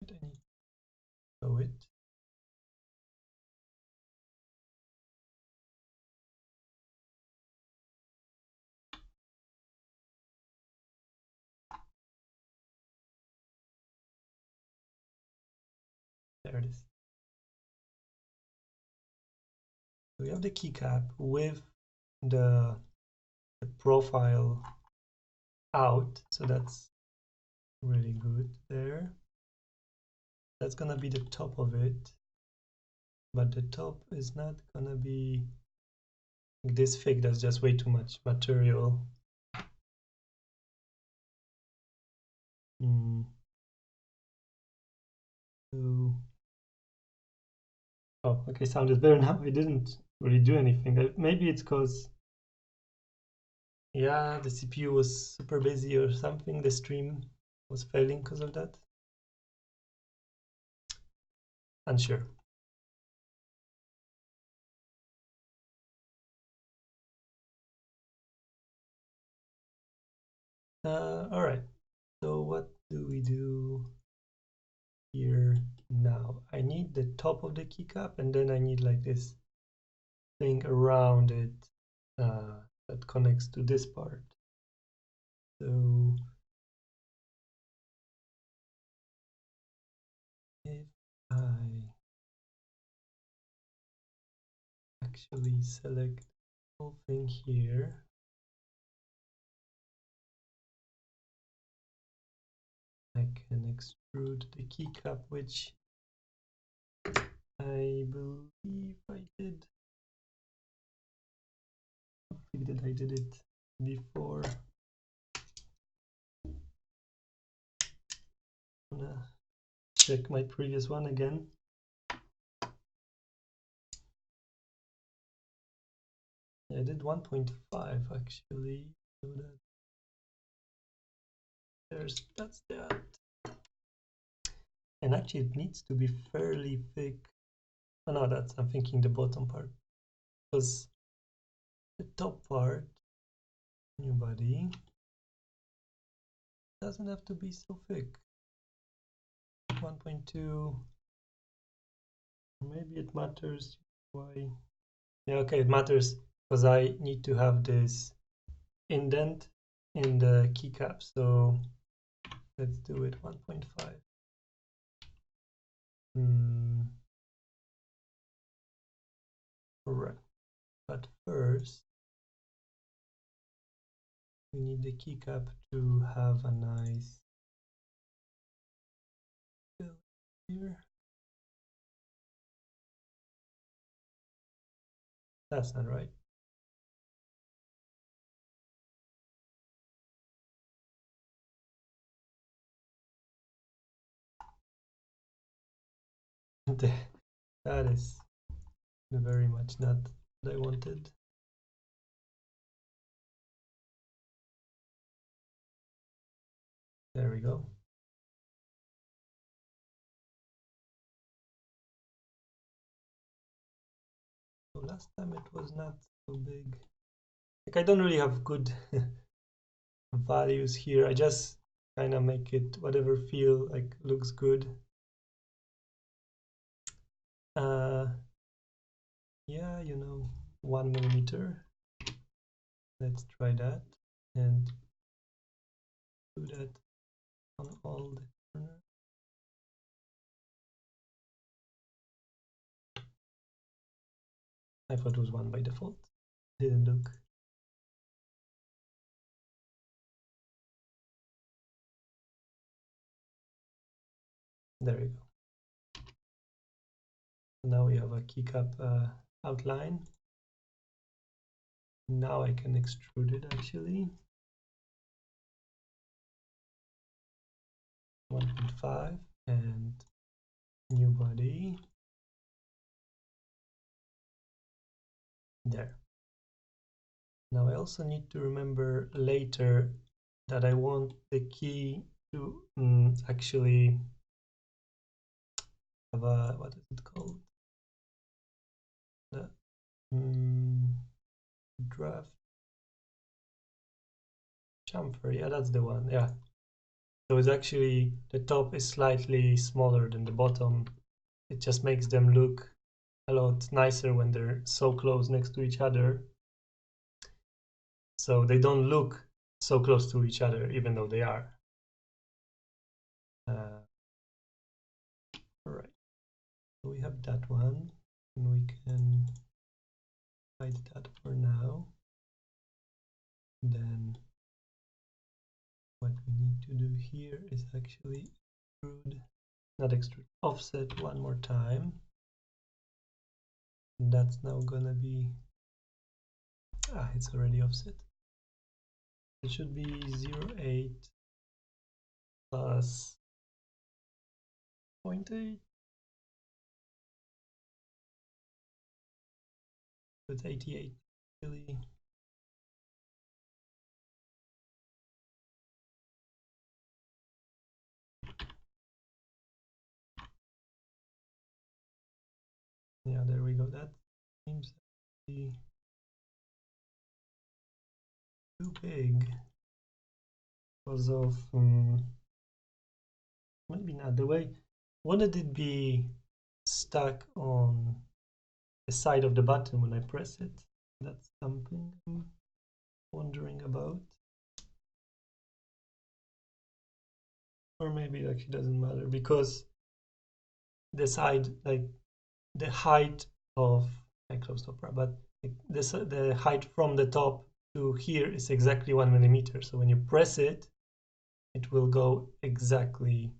I need to show it. There it is. We have the keycap with the profile out, so that's really good there. That's gonna be the top of it, but the top is not gonna be this thick. That's just way too much material. So, oh, okay, sound is better now. I didn't really do anything. Maybe it's because, yeah, the CPU was super busy or something. The stream was failing because of that. Unsure. All right. So what do we do here now? I need the top of the keycap, and then I need like this thing around it that connects to this part. So if I actually select the whole thing here, I can extrude the keycap, which I believe I did. I think that I did it before. I'm gonna check my previous one again. I did 1.5 actually, so that's that. And actually it needs to be fairly thick. Oh no, I'm thinking the bottom part, because the top part, new body, doesn't have to be so thick. 1.2, maybe it matters. Why? Yeah, okay, it matters because I need to have this indent in the keycap, so let's do it 1.5. Correct. But first, we need the keycap to have a nice fill here. That's not right. That is very much not that I wanted. There we go. So last time it was not so big. Like I don't really have good values here. I just kind of make it whatever feel like looks good. Yeah, you know, 1 millimeter. Let's try that and do that on all the corners. I thought it was 1 by default. Didn't look. There you go. Now we have a keycap outline. Now I can extrude it actually. 1.5 and new body. There. Now I also need to remember later that I want the key to actually have a, what is it called? The draft chamfer. Yeah, that's the one. Yeah. So it's actually, the top is slightly smaller than the bottom. It just makes them look a lot nicer when they're so close next to each other. So they don't look so close to each other, even though they are. All right. So we have that one, and we can hide that for now. And then what we need to do here is actually extrude, not extrude, offset one more time. And that's now gonna be, it's already offset. It should be 0.8 plus 0.8. It's 88 really. Yeah, there we go. That seems to be too big because of maybe not the way. Wouldn't it be stuck on the side of the button when I press it? That's something I'm wondering about. Or maybe it actually doesn't matter because the side, like the height of, I closed Opera, but the height from the top to here is exactly 1 millimeter. So when you press it, it will go exactly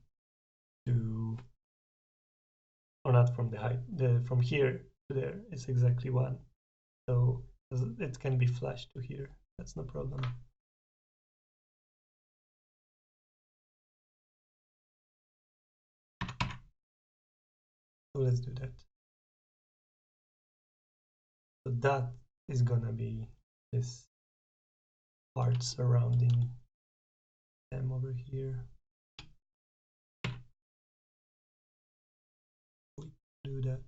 to, or not from the height, from here to there is exactly 1. So it can be flashed to here. That's no problem. So let's do that. So that is gonna be this part surrounding them over here. We do that.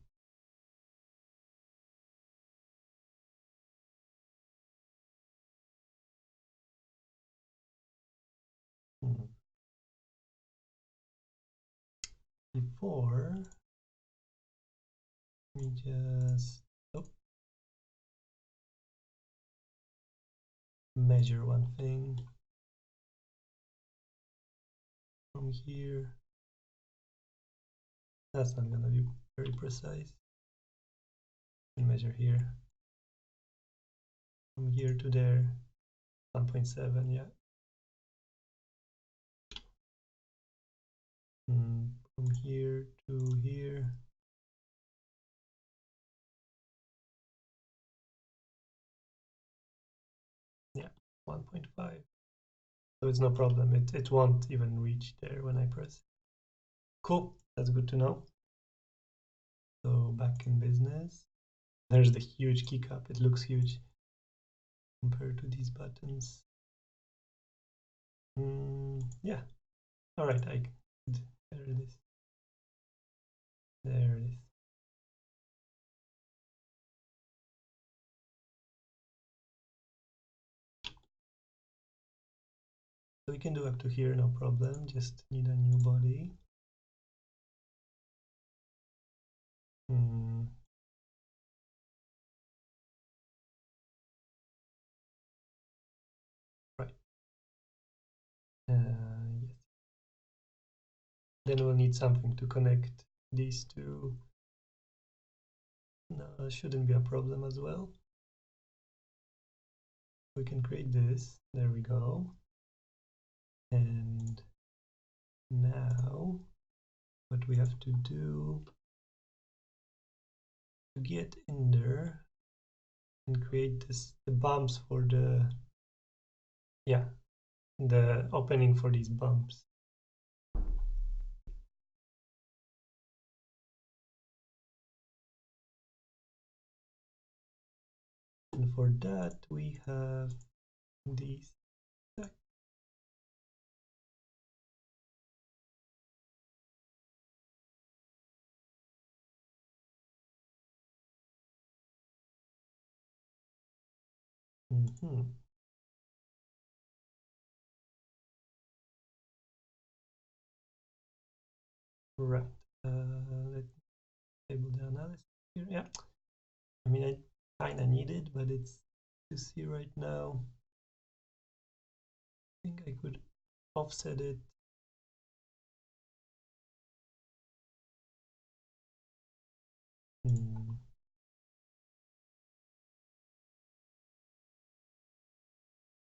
Before we just measure one thing from here. That's not gonna be very precise. And measure here from here to there, 1.7. Yeah. From here to here. Yeah, 1.5. So it's no problem. It won't even reach there when I press. Cool. That's good to know. So back in business. There's the huge keycap. It looks huge compared to these buttons. Yeah. All right. There it is. There it is. So we can do up to here, no problem. Just need a new body. Right. Yes. Then we'll need something to connect these two. No, shouldn't be a problem as well. We can create this. There we go. And now what we have to do to get in there and create the bumps for the opening for these bumps. And for that we have these. Right. Let's enable the analysis here. Yeah. I mean, I kind of need it, but it's to see right now. I think I could offset it.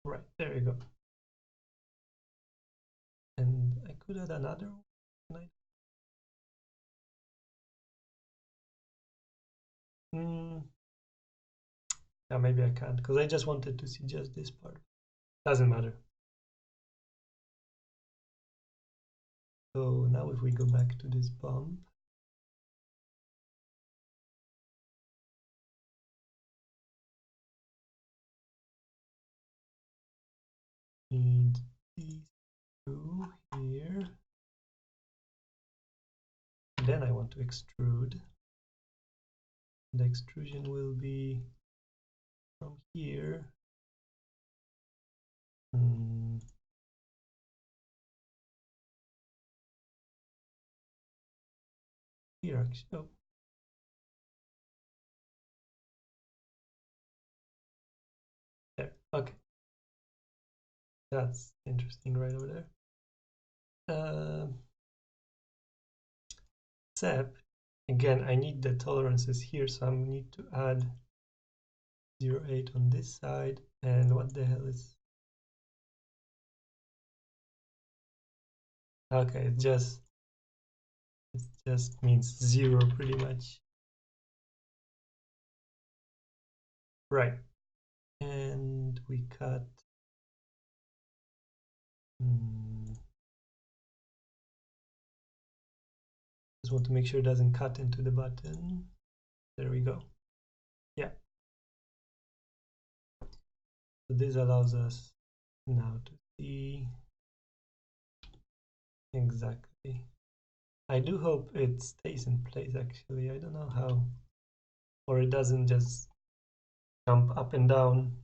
Right, there you go. And I could add another one. Yeah, maybe I can't, because I just wanted to see just this part. Doesn't matter. So now if we go back to this bump, need these two here. Then I want to extrude. The extrusion will be from here. Here actually. Oh. There. Okay. That's interesting right over there. Except, again, I need the tolerances here, so I need to add 0.8 on this side. And what the hell is... Okay, it just means 0 pretty much. Right. And we cut... Just want to make sure it doesn't cut into the button. There we go. Yeah. So this allows us now to see exactly. I do hope it stays in place actually. I don't know how, or it doesn't just jump up and down.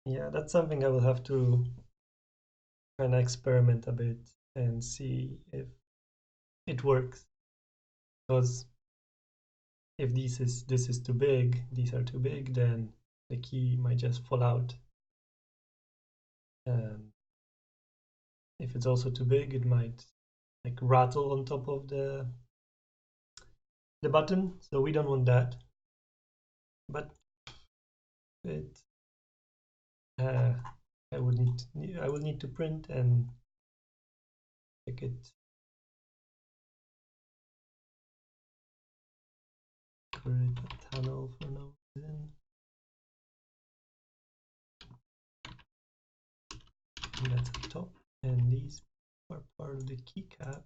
Yeah, that's something I will have to kind of experiment a bit and see if it works. Because if this is too big, these are too big, then the key might just fall out. If it's also too big, it might like rattle on top of the button. So we don't want that. But it I will need to print and check it. Create a tunnel for no reason. And that's the top, and these are part of the keycap.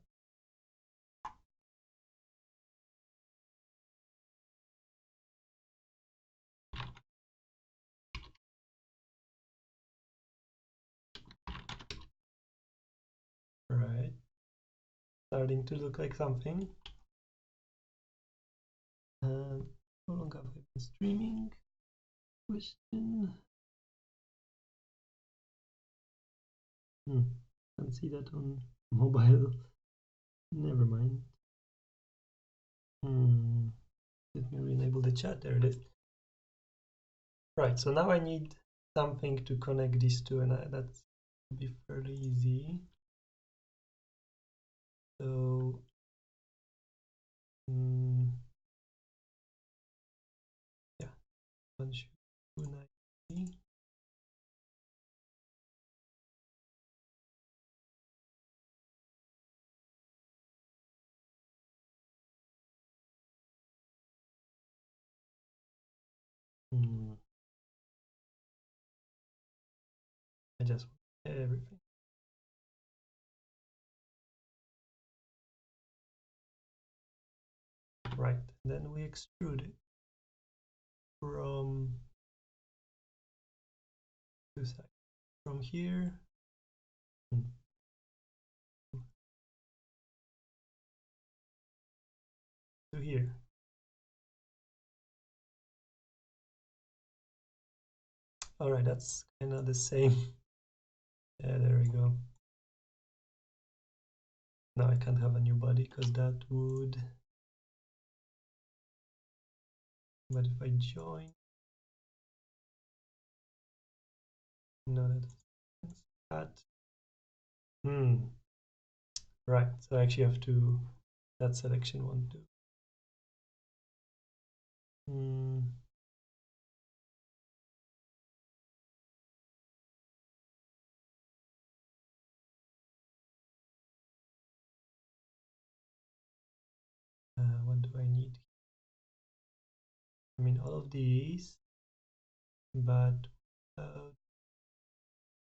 Right, starting to look like something. How long have I been streaming? Question. Can't see that on mobile. Never mind. Let me re-enable the chat. There it is. Right, so now I need something to connect these two, and that's be fairly easy. So yeah, 1 should 290. I just want everything. Right, and then we extrude it from two sides. From here to here. All right, that's kind of the same. Yeah, there we go. Now I can't have a new body because that would. But if I join, no, that's that. Right, so I actually have to. That selection won't do. What do I need? I mean, all of these, but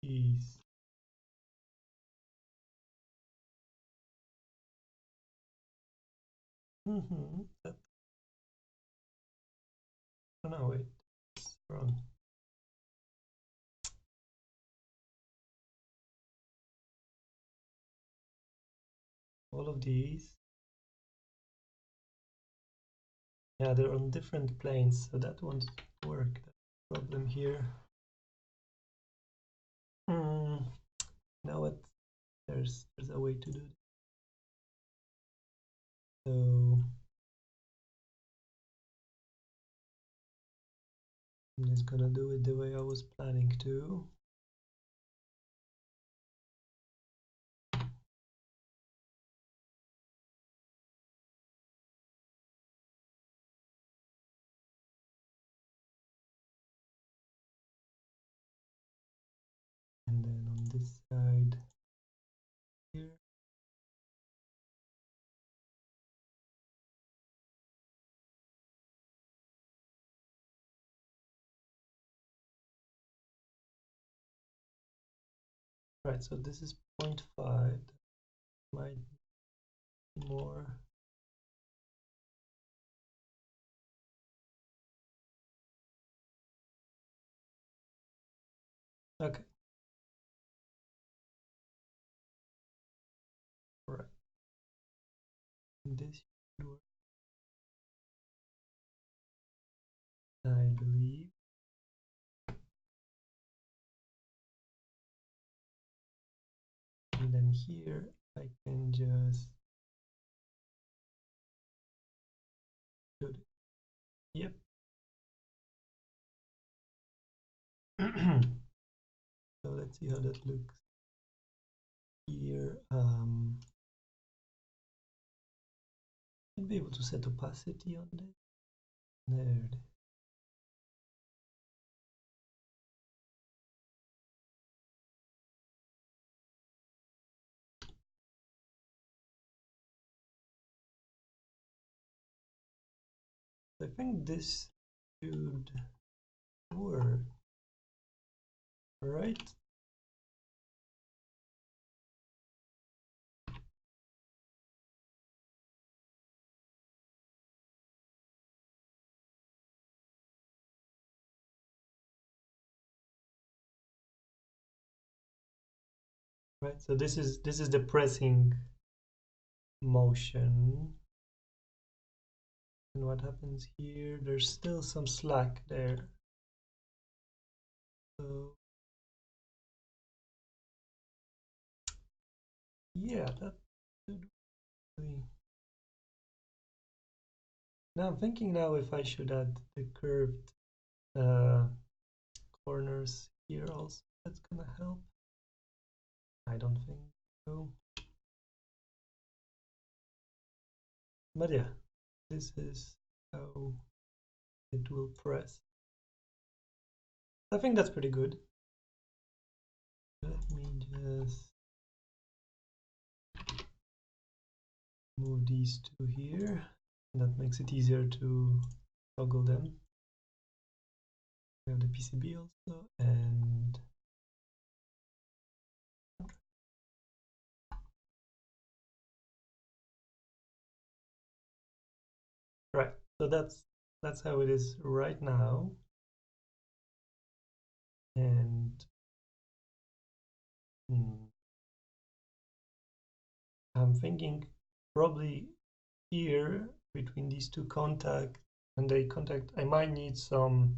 these. That, oh no, wait, it's wrong. All of these. Yeah, they're on different planes, so that won't work. That's the problem here. Now what? There's a way to do it. So I'm just gonna do it the way I was planning to. And then on this side here. Right, so this is 0.5. Might be more. Okay. Right. This should work, I believe. And then here I can just do it. Yep. So let's see how that looks here. I'd be able to set opacity on this. There it is. I think this should work, right? right? So this is the pressing motion. And what happens here? There's still some slack there. So yeah, that should really... Now I'm thinking now if I should add the curved corners here also. That's gonna help. I don't think so. But yeah, this is how it will press. I think that's pretty good. Let me just move these two here. That makes it easier to toggle them. We have the PCB also, and right. So that's how it is right now. And I'm thinking probably here between these two contacts, and they contact, I might need some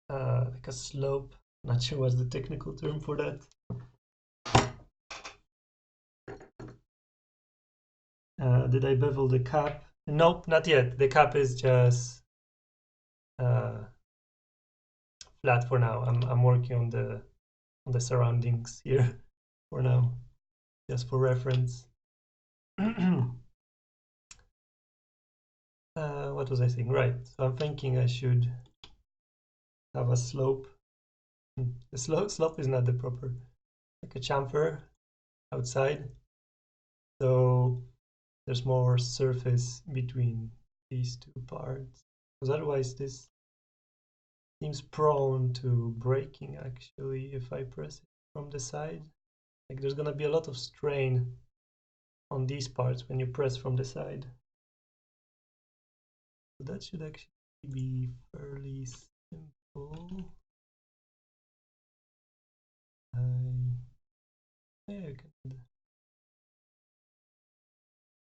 like a slope. Not sure what's the technical term for that. Did I bevel the cap? Nope, not yet. The cap is just flat for now. I'm working on the surroundings here for now, just for reference. What was I saying? Right. So I'm thinking I should have a slope. The slope is not the proper, like a chamfer outside. So there's more surface between these two parts. Because otherwise this seems prone to breaking actually if I press it from the side. Like there's gonna be a lot of strain on these parts when you press from the side. So that should actually be fairly simple. Yeah, I can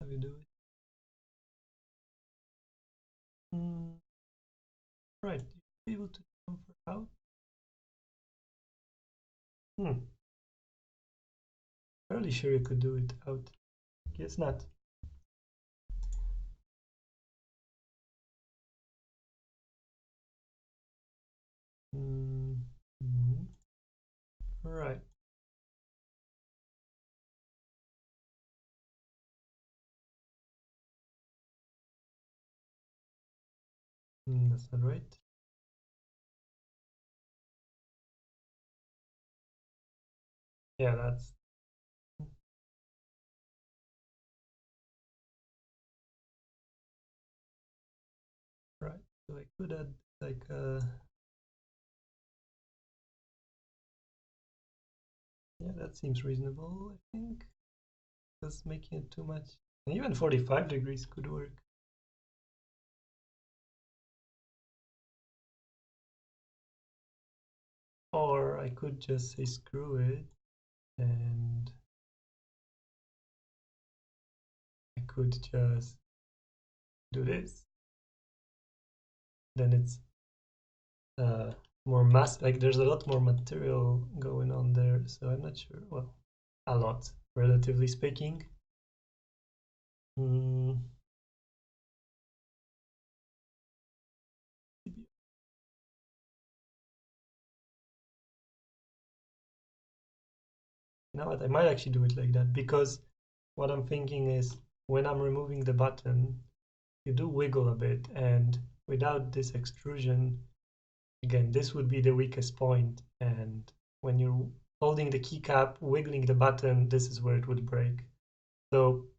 how you do it. Right, you'll be able to comfort out. Fairly sure you could do it out. Guess not. Right. That's not right. Yeah, that's right. So I could add like yeah, that seems reasonable, I think. Just making it too much. And even 45 degrees could work. Or I could just say screw it, and I could just do this. Then it's more mass, like there's a lot more material going on there, so I'm not sure. Well, a lot, relatively speaking. You know what, I might actually do it like that, because what I'm thinking is when I'm removing the button, you do wiggle a bit, and without this extrusion, again, this would be the weakest point, and when you're holding the keycap, wiggling the button, this is where it would break. So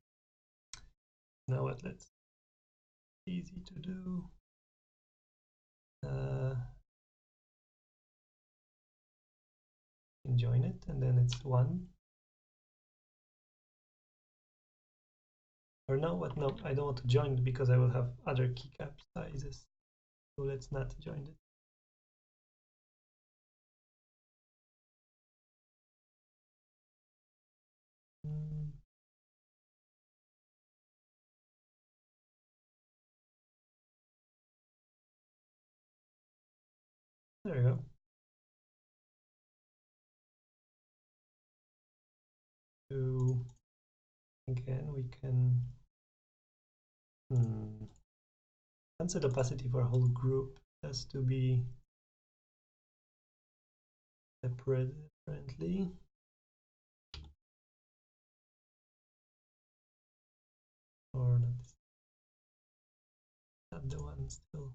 now what, let's easy to do. Join it, and then it's 1. Or no, what? No, I don't want to join it because I will have other keycap sizes. So let's not join it. There we go. So again, we can set opacity for a whole group. It has to be separate differently. Or not the one still.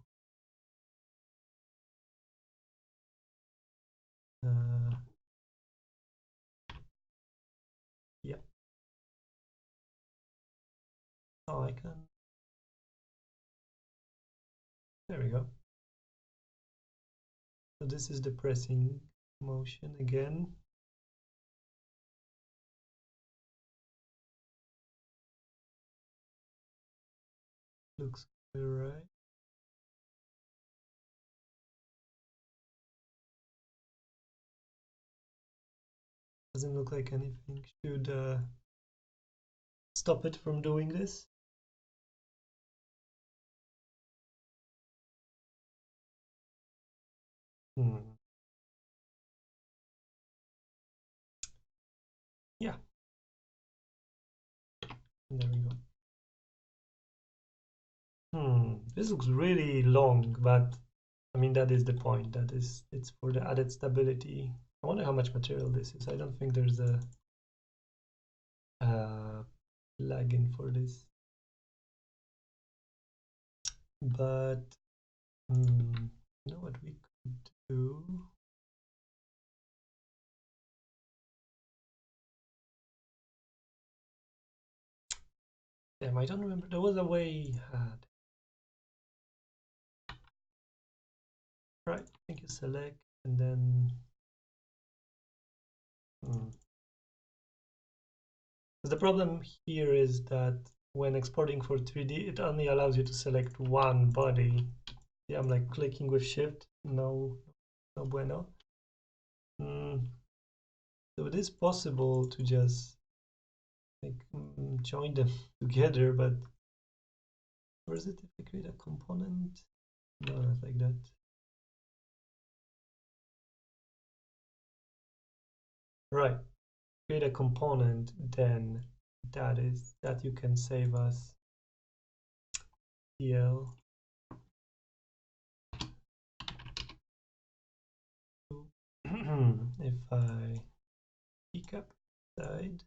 Yeah. Oh, I can. There we go. So this is the pressing motion again. Looks right. Doesn't look like anything should stop it from doing this. Yeah. There we go. This looks really long, but I mean that is the point. That is, it's for the added stability. I wonder how much material this is. I don't think there's a plugin for this, but you know what we could do? Damn, I don't remember. There was a way you had. Right, I think you select and then the problem here is that when exporting for 3D, it only allows you to select one body. Yeah, I'm like clicking with shift. No bueno. So it is possible to just like join them together, but or is it if I create a component? No, not like that. Right, create a component, then that you can save as DL. If I pick up side,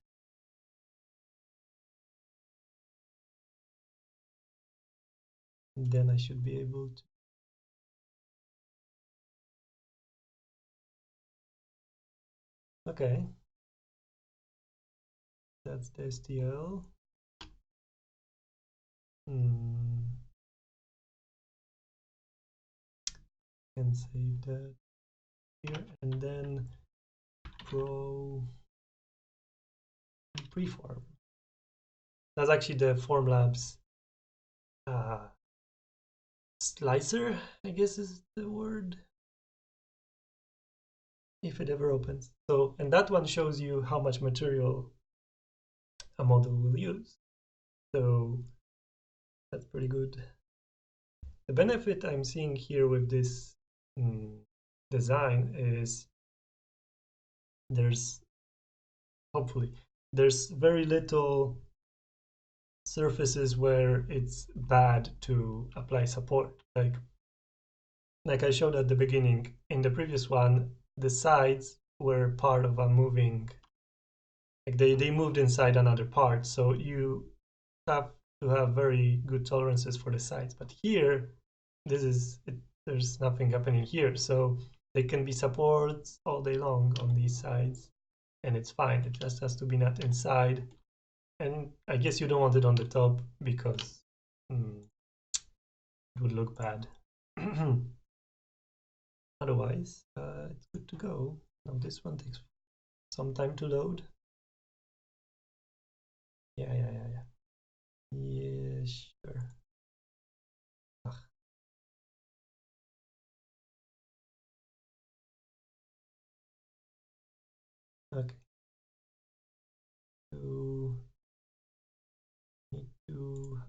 then I should be able to. Okay, that's the STL. And save that here, and then preform. That's actually the Formlabs slicer, I guess is the word, if it ever opens. So, and that one shows you how much material a model will use. So that's pretty good. The benefit I'm seeing here with this design is hopefully there's very little surfaces where it's bad to apply support. Like I showed at the beginning, in the previous one, the sides were part of a moving, like they moved inside another part, so you have to have very good tolerances for the sides. But here, there's nothing happening here, so they can be supports all day long on these sides, and it's fine. It just has to be not inside. And I guess you don't want it on the top because it would look bad. Otherwise, it's good to go. Now this one takes some time to load. Yeah. Yeah, sure. Ugh. Okay. So to...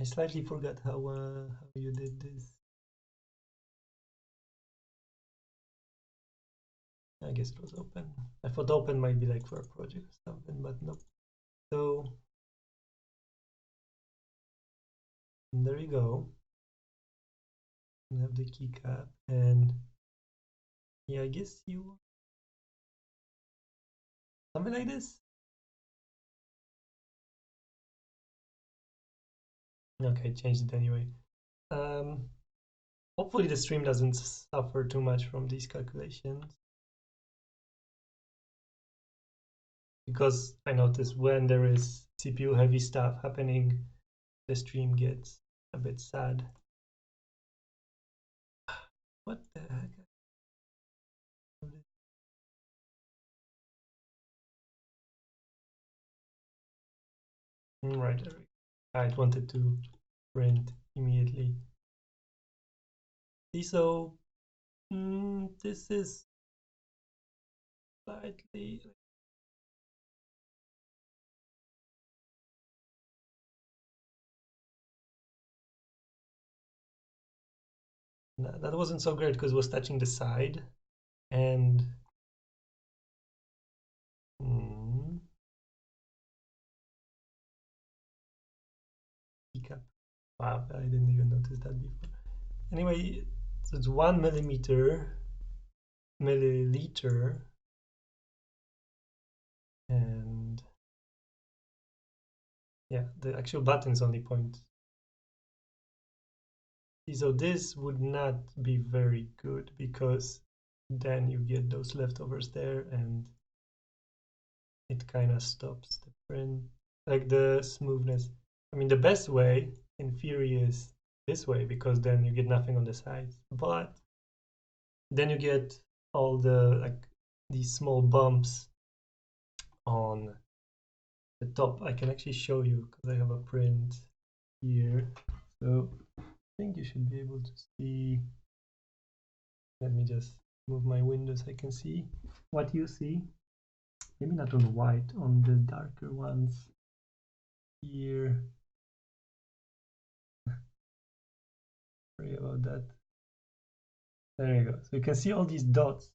I slightly forgot how you did this. I guess it was open. I thought open might be like for a project or something, but no. So there you go. You have the keycap, and yeah, I guess you something like this. Okay, changed it anyway. Hopefully the stream doesn't suffer too much from these calculations, because I notice when there is CPU heavy stuff happening, the stream gets a bit sad. What the heck? Right, I wanted to print immediately. See, so this is slightly... That wasn't so great because it was touching the side, and keycap. Wow, I didn't even notice that before. Anyway, so it's 1 milliliter, and yeah, the actual button is only point. So this would not be very good, because then you get those leftovers there and it kind of stops the print, like the smoothness. I mean, the best way in theory is this way, because then you get nothing on the sides, but then you get all the like these small bumps on the top. I can actually show you because I have a print here, so I think you should be able to see. Let me just move my window so I can see what you see. Maybe not on the white, on the darker ones here. Sorry about that. There you go. So you can see all these dots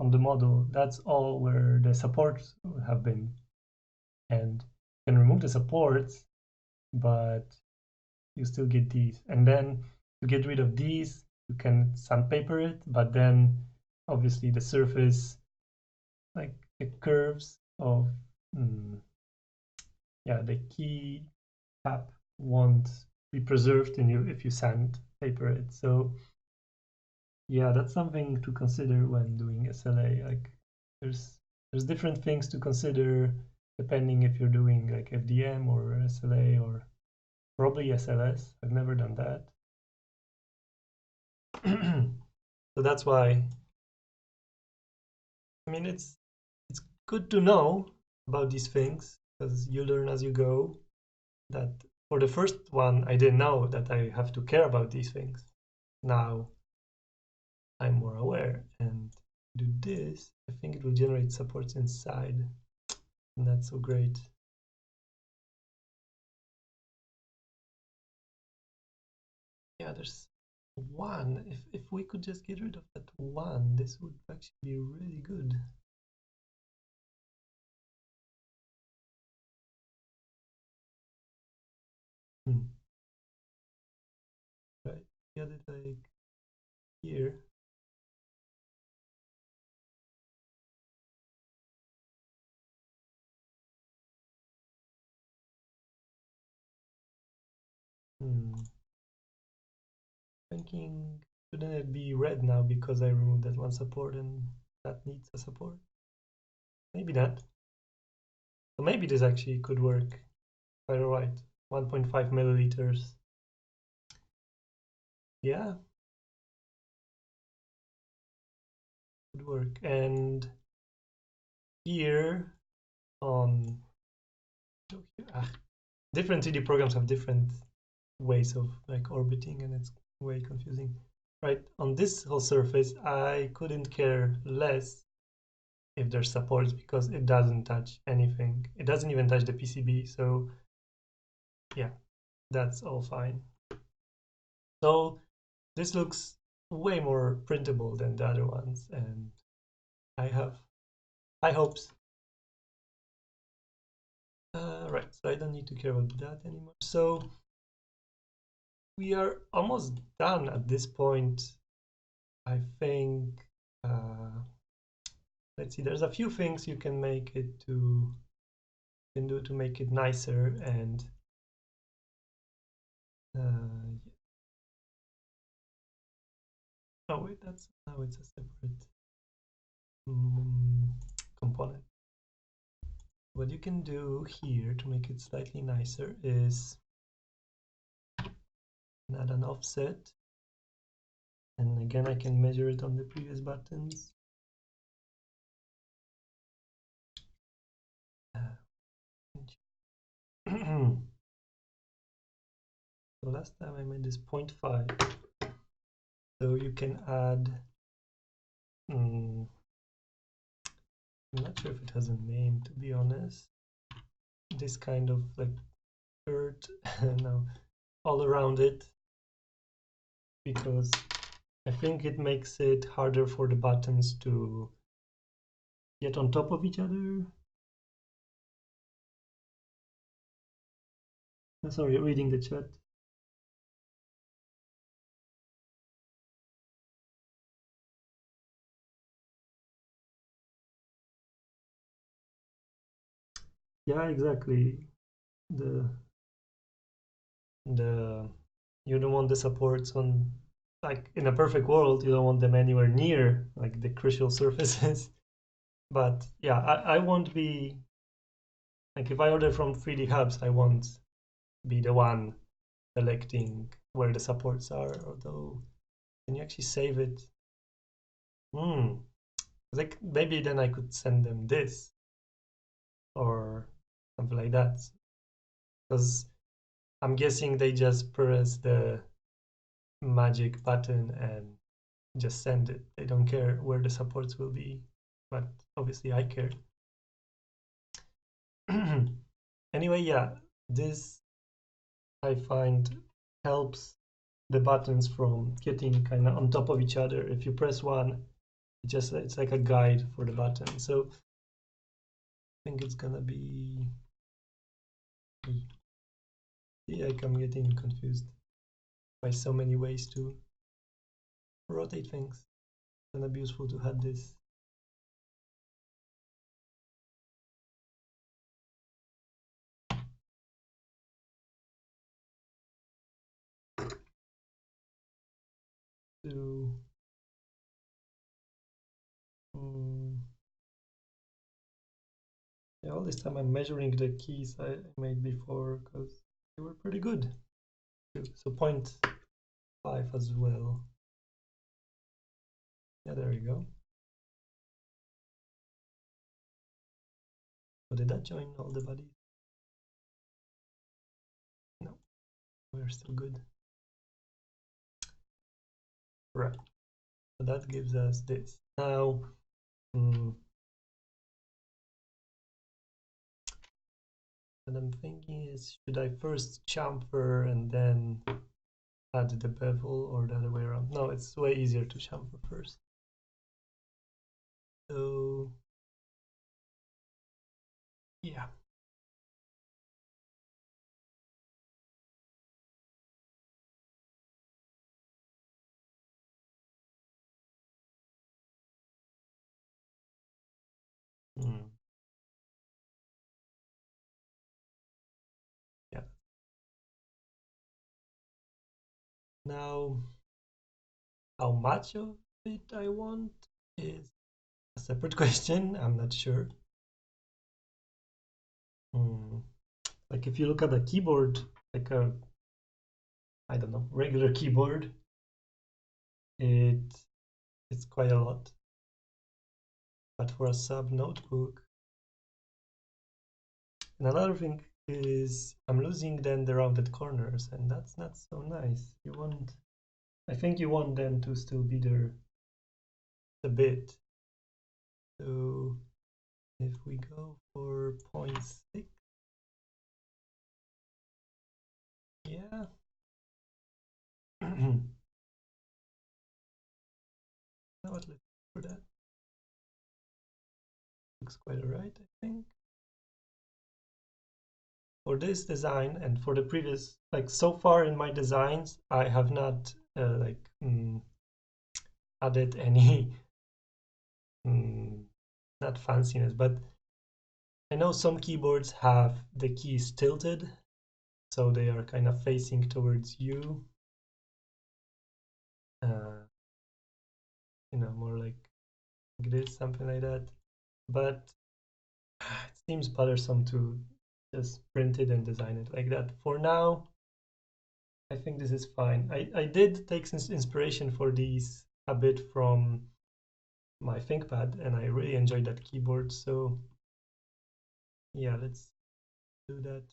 on the model. That's all where the supports have been. And you can remove the supports, but you still get these. And then to get rid of these, you can sandpaper it, but then obviously the surface, like the curves of yeah, the key cap won't be preserved in you if you sandpaper it. So yeah, that's something to consider when doing SLA. Like there's different things to consider depending if you're doing like FDM or SLA or probably SLS. I've never done that. So that's why, I mean, it's good to know about these things, because you learn as you go. That for the first one, I didn't know that I have to care about these things. Now I'm more aware, and do this, I think it will generate supports inside, and that's so great. Yeah, there's one. If we could just get rid of that one, this would actually be really good. Right, get it like here. Thinking, shouldn't it be red now because I removed that one support and that needs a support? Maybe not. So maybe this actually could work quite alright. 1.5 milliliters. Yeah, could work. And here on different 3D programs have different ways of like orbiting, and it's way confusing. Right, on this whole surface, I couldn't care less if there's supports, because it doesn't touch anything. It doesn't even touch the PCB. So yeah, that's all fine. So this looks way more printable than the other ones, and I have high hopes. Right, so I don't need to care about that anymore. So we are almost done at this point. I think, let's see, there's a few things you can make it to, can do to make it nicer, and oh wait, that's, now it's a separate component. What you can do here to make it slightly nicer is add an offset, and again I can measure it on the previous buttons. So last time I made this 0.5, so you can add, I'm not sure if it has a name, to be honest, this kind of like dirt now all around it, because I think it makes it harder for the buttons to get on top of each other. Sorry, reading the chat. Yeah, exactly. The you don't want the supports on, like in a perfect world, you don't want them anywhere near like the crucial surfaces. But yeah, I won't be like, if I order from 3D Hubs, I won't be the one selecting where the supports are. Although, can you actually save it? Like maybe then I could send them this or something like that, because I'm guessing they just press the magic button and just send it. They don't care where the supports will be, but obviously I care. Anyway, yeah, this I find helps the buttons from getting kind of on top of each other. If you press one, it's like a guide for the button. So I think it's gonna be, yeah, I'm getting confused by so many ways to rotate things. It's gonna be useful to have this. To yeah, all this time I'm measuring the keys I made before because they were pretty good. So 0.5 as well. Yeah, there you go. So did that join all the bodies? No, we're still good. Right. So that gives us this. Now, what I'm thinking is, should I first chamfer and then add the bevel, or the other way around? No, it's way easier to chamfer first. So, yeah. Yeah. Now, how much of it I want is a separate question. I'm not sure. Like if you look at the keyboard, like a, I don't know, regular keyboard, it's quite a lot. But for a sub notebook, and another thing is I'm losing then the rounded corners, and that's not so nice. You want, I think you want them to still be there a bit. So if we go for 0.6, yeah. Now what, let's for that. Looks quite alright, I think. For this design and for the previous, like so far in my designs, I have not added any not fanciness, but I know some keyboards have the keys tilted, so they are kind of facing towards you. You know, more like this, something like that. But it seems bothersome to just print it and design it like that. For now, I think this is fine. I did take some inspiration for these a bit from my ThinkPad, and I really enjoyed that keyboard. So yeah, let's do that.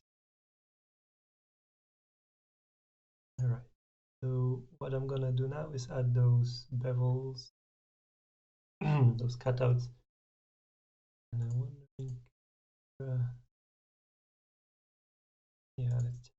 All right. So what I'm gonna do now is add those bevels, those cutouts. And I'm wondering, yeah, let's.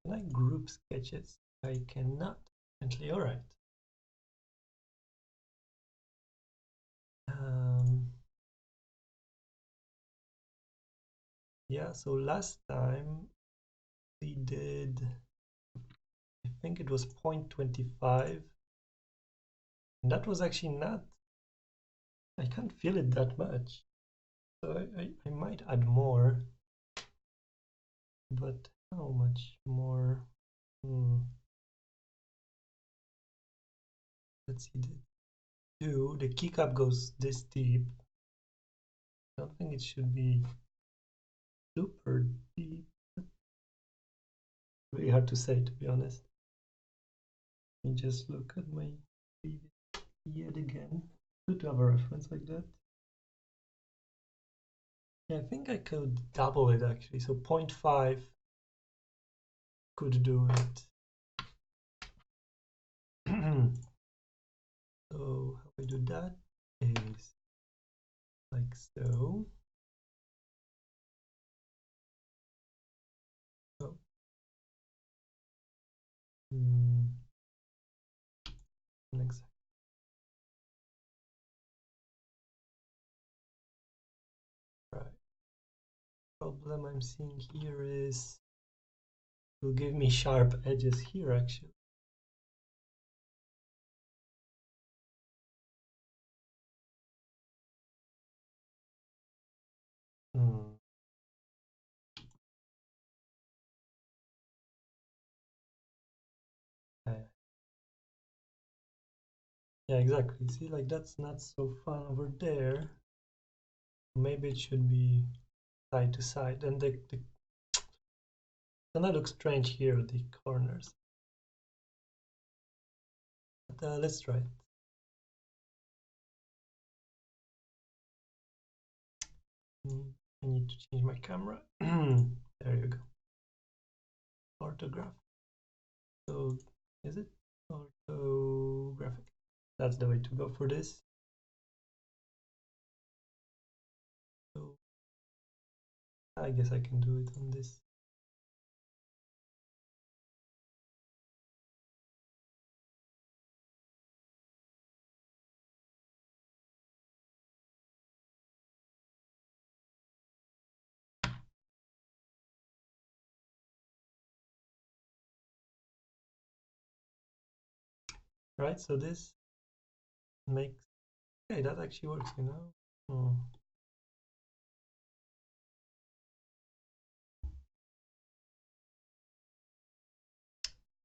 Can I group sketches? I cannot. Apparently, all right. Yeah, so last time we did, I think it was 0.25, and that was actually not, I can't feel it that much. So I might add more, but how much more? Let's see, the keycap goes this deep. I don't think it should be super deep. Very hard to say, to be honest. Let me just look at my previous yet again. Good to have a reference like that. Yeah, I think I could double it actually. So 0.5 could do it. So how I do that is like so. Oh. Next. Right. Problem I'm seeing here is it will give me sharp edges here actually. Yeah, exactly. See, like that's not so fun over there. Maybe it should be side to side, and the gonna look strange here at the corners. But, let's try it. I need to change my camera. There you go. Orthograph. So is it orthographic? That's the way to go for this. So I guess I can do it on this. Right, so this makes, hey, that actually works, you know. Oh.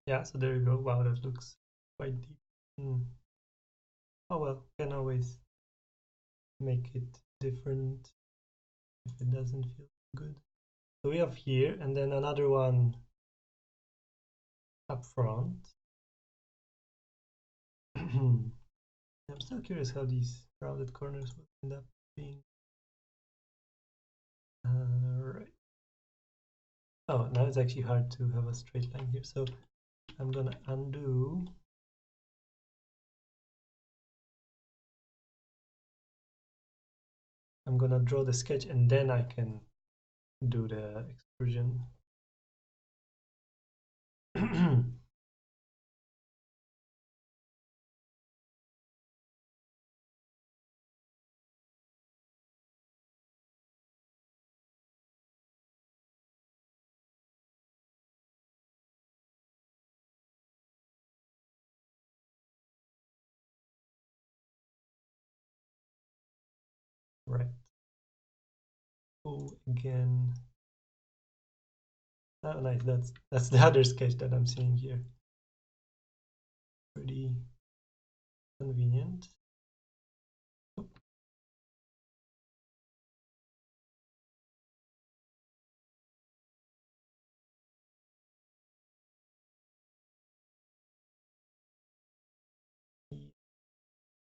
Yeah, so there you go. Wow, that looks quite deep. Oh well, can always make it different if it doesn't feel good. So we have here, and then another one up front. I'm still curious how these rounded corners will end up being. Right. Oh, now it's actually hard to have a straight line here, so I'm gonna undo. I'm gonna draw the sketch and then I can do the extrusion. Right. Oh, again. Oh, nice. That's the other sketch that I'm seeing here. Pretty convenient. Oh.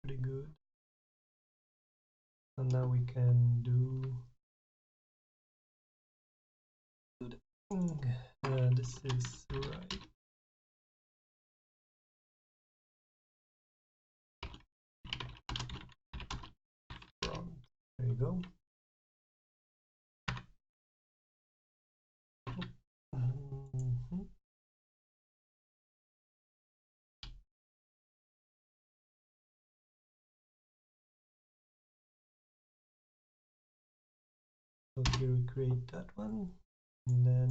Pretty good. And now we can do the thing. This is right. Front. There you go. Mhm. So here we create that one, and then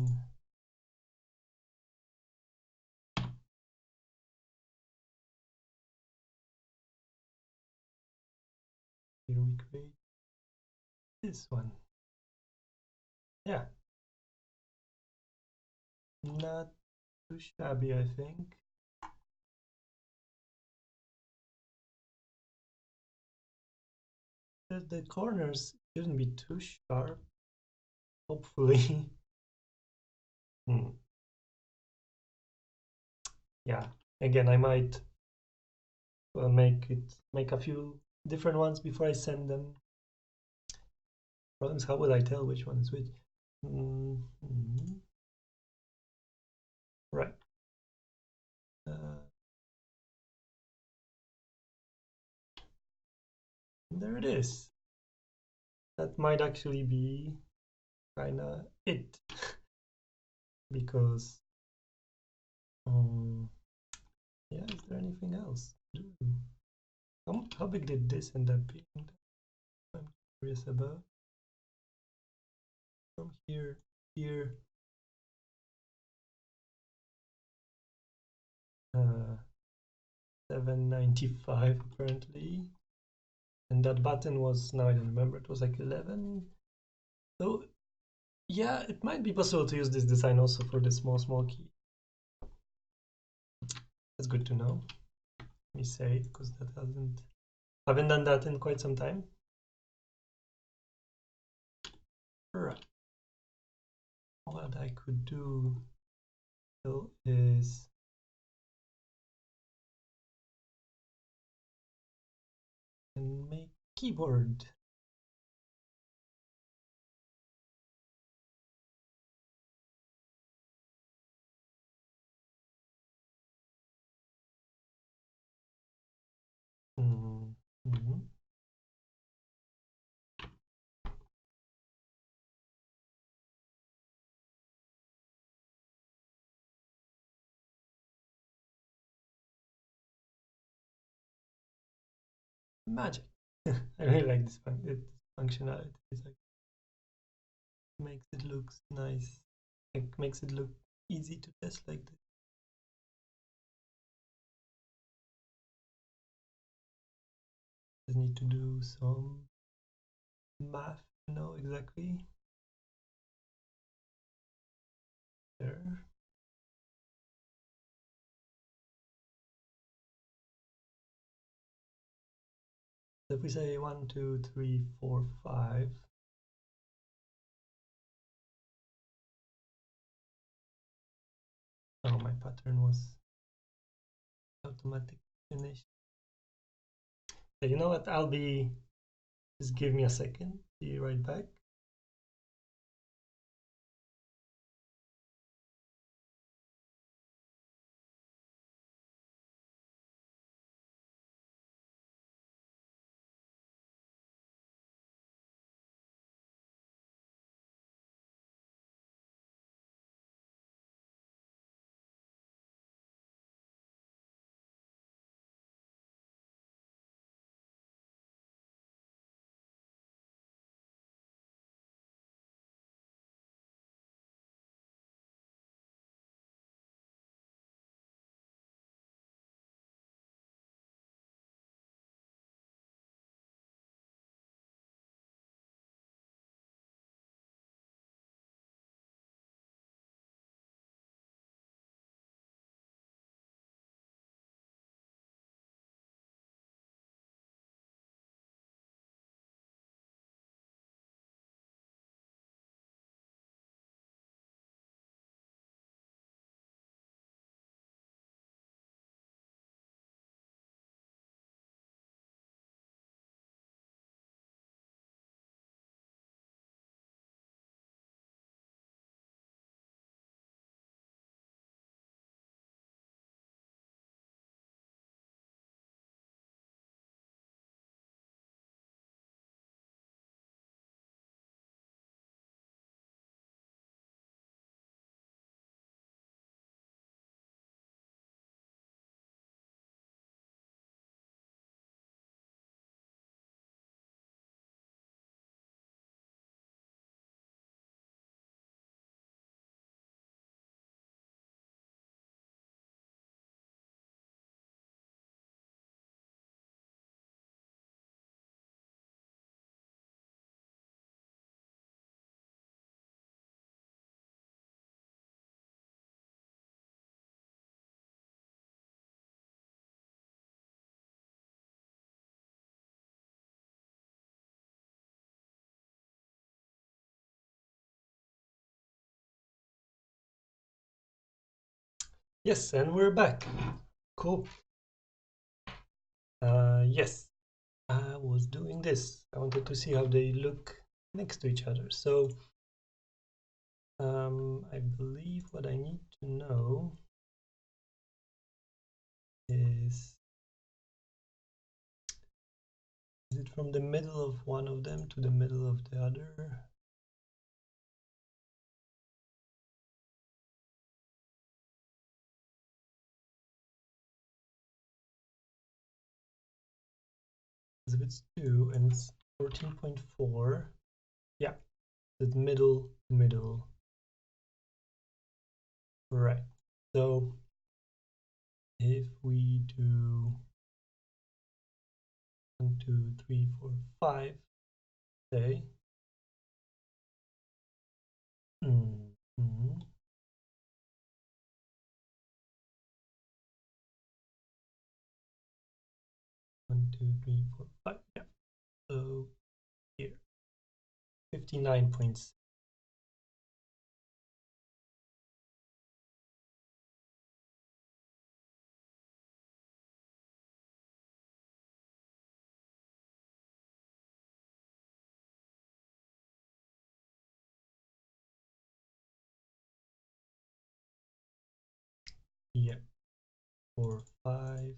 here we create this one. Yeah, not too shabby, I think. The corners shouldn't be too sharp, hopefully. Yeah, again, I might make a few different ones before I send them. Problems, how will I tell which one is which? Right. There it is. That might actually be kinda it. Because yeah, is there anything else to do? How big did this end up being? I'm curious about. From here, here, 795 apparently, and that button was, now I don't remember, it was like 11. So yeah, it might be possible to use this design also for the small key. That's good to know. Let me say, because that haven't done that in quite some time. Right. What I could do still is and make keyboard. Magic. I really like this functionality. It's like makes it look nice. Like makes it look easy to test like this. Just need to do some math to know exactly. There. So if we say 1, 2, 3, 4, 5. Oh, my pattern was automatic finish. You know what? Just give me a second. Be right back. Yes, and we're back. Cool. Yes, I was doing this. I wanted to see how they look next to each other. So I believe what I need to know is it from the middle of one of them to the middle of the other? Because if it's 2 and it's 14.4, yeah, the middle. Right. So if we do 1, 2, 3, 4, 5, say, mm-hmm. 1, 2, 3, 4, 5. Yeah. So here, 59.6. Yeah. 4, 5,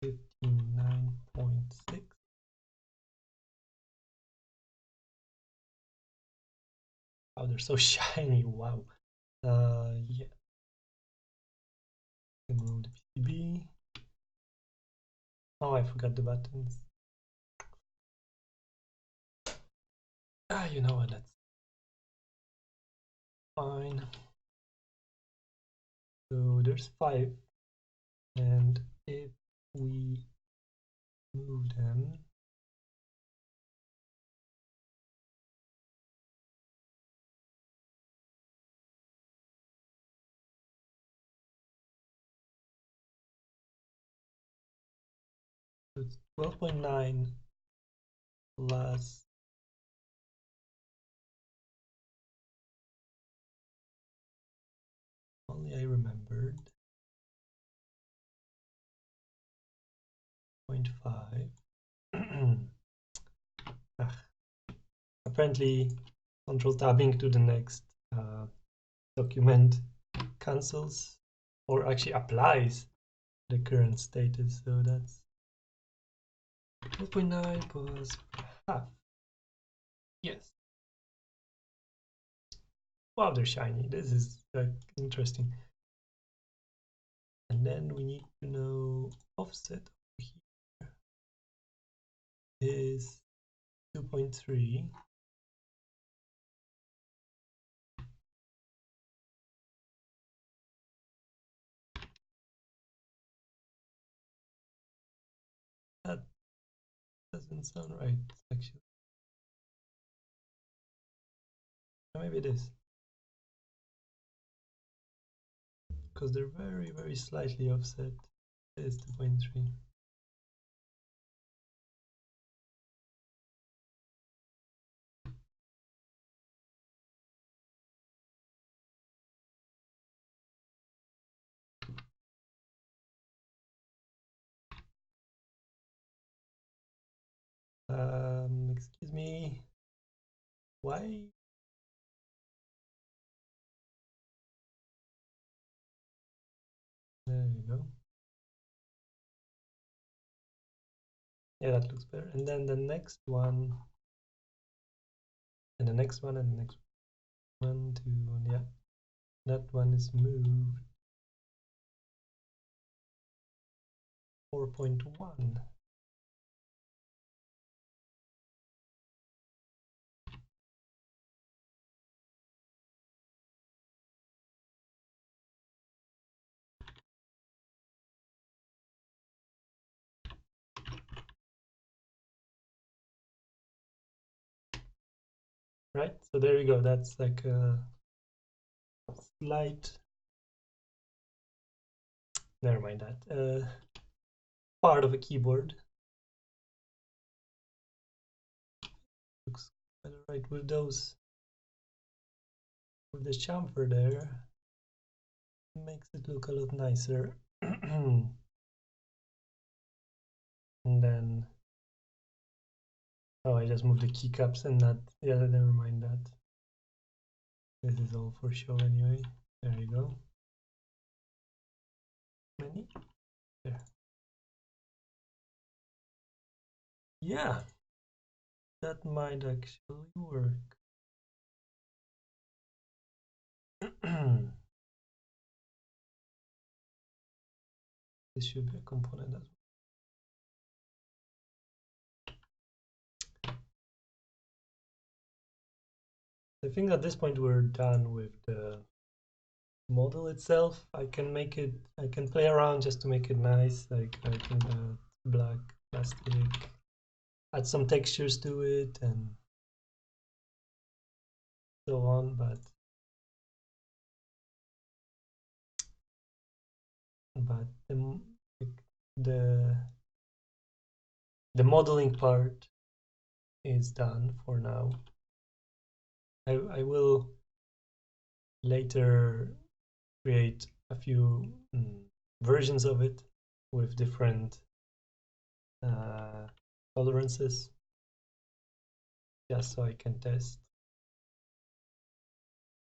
59.6. Oh, they're so shiny. Wow. Yeah. Remove the PCB. Oh, I forgot the buttons. You know what? That's fine. So there's 5, and if we move them, so it's 12.9 plus only I remembered 0.5 apparently control tabbing to the next document cancels or actually applies the current status. So that's 0.9 plus half. Yes. Wow, they're shiny. This is interesting. And then we need to know offset over here is 2.3. That doesn't sound right, actually. Maybe it is. Because they're very, very slightly offset. It is 2.3. Excuse me. Why? There you go. Yeah, that looks better. And then the next one, and the next one, and the next one, 2, 1, yeah. That one is moved 4.1. Right, so there you go. That's like a slight, never mind that, part of a keyboard. Looks better, right, with those, with the chamfer there, makes it look a lot nicer. And then, oh, I just moved the keycaps and that, yeah, never mind that. This is all for show anyway. There you go. Many. There. Yeah, that might actually work. This should be a component as well. I think at this point we're done with the model itself. I can make it, I can play around just to make it nice. Like I can add black plastic, add some textures to it and so on, but the the modeling part is done for now. I will later create a few versions of it with different tolerances, just so I can test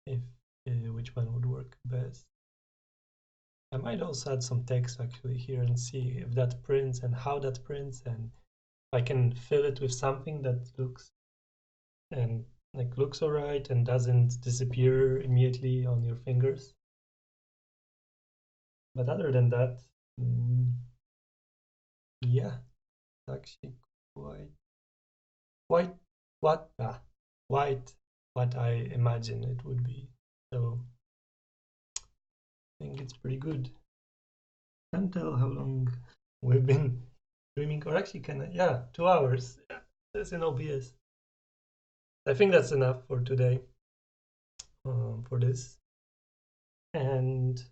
if which one would work best. I might also add some text actually here and see if that prints and how that prints, and I can fill it with something that looks and like looks alright and doesn't disappear immediately on your fingers. But other than that, yeah, actually quite what what I imagine it would be. So I think it's pretty good. Can't tell how long we've been streaming, or actually can I? Yeah, 2 hours. Yeah, that's in OBS. I think that's enough for today, for this. And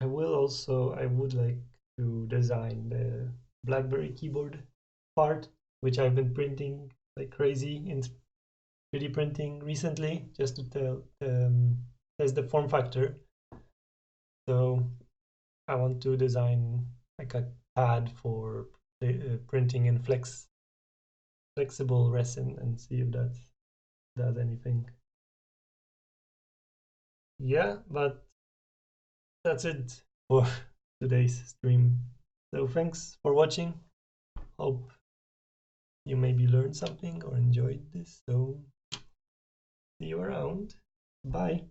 I would like to design the BlackBerry keyboard part, which I've been printing like crazy in 3D printing recently, just to test the form factor. So I want to design like a pad for printing in flex flexible resin and see if that does anything. Yeah, but that's it for today's stream. So thanks for watching. Hope you maybe learned something or enjoyed this. So see you around. Bye.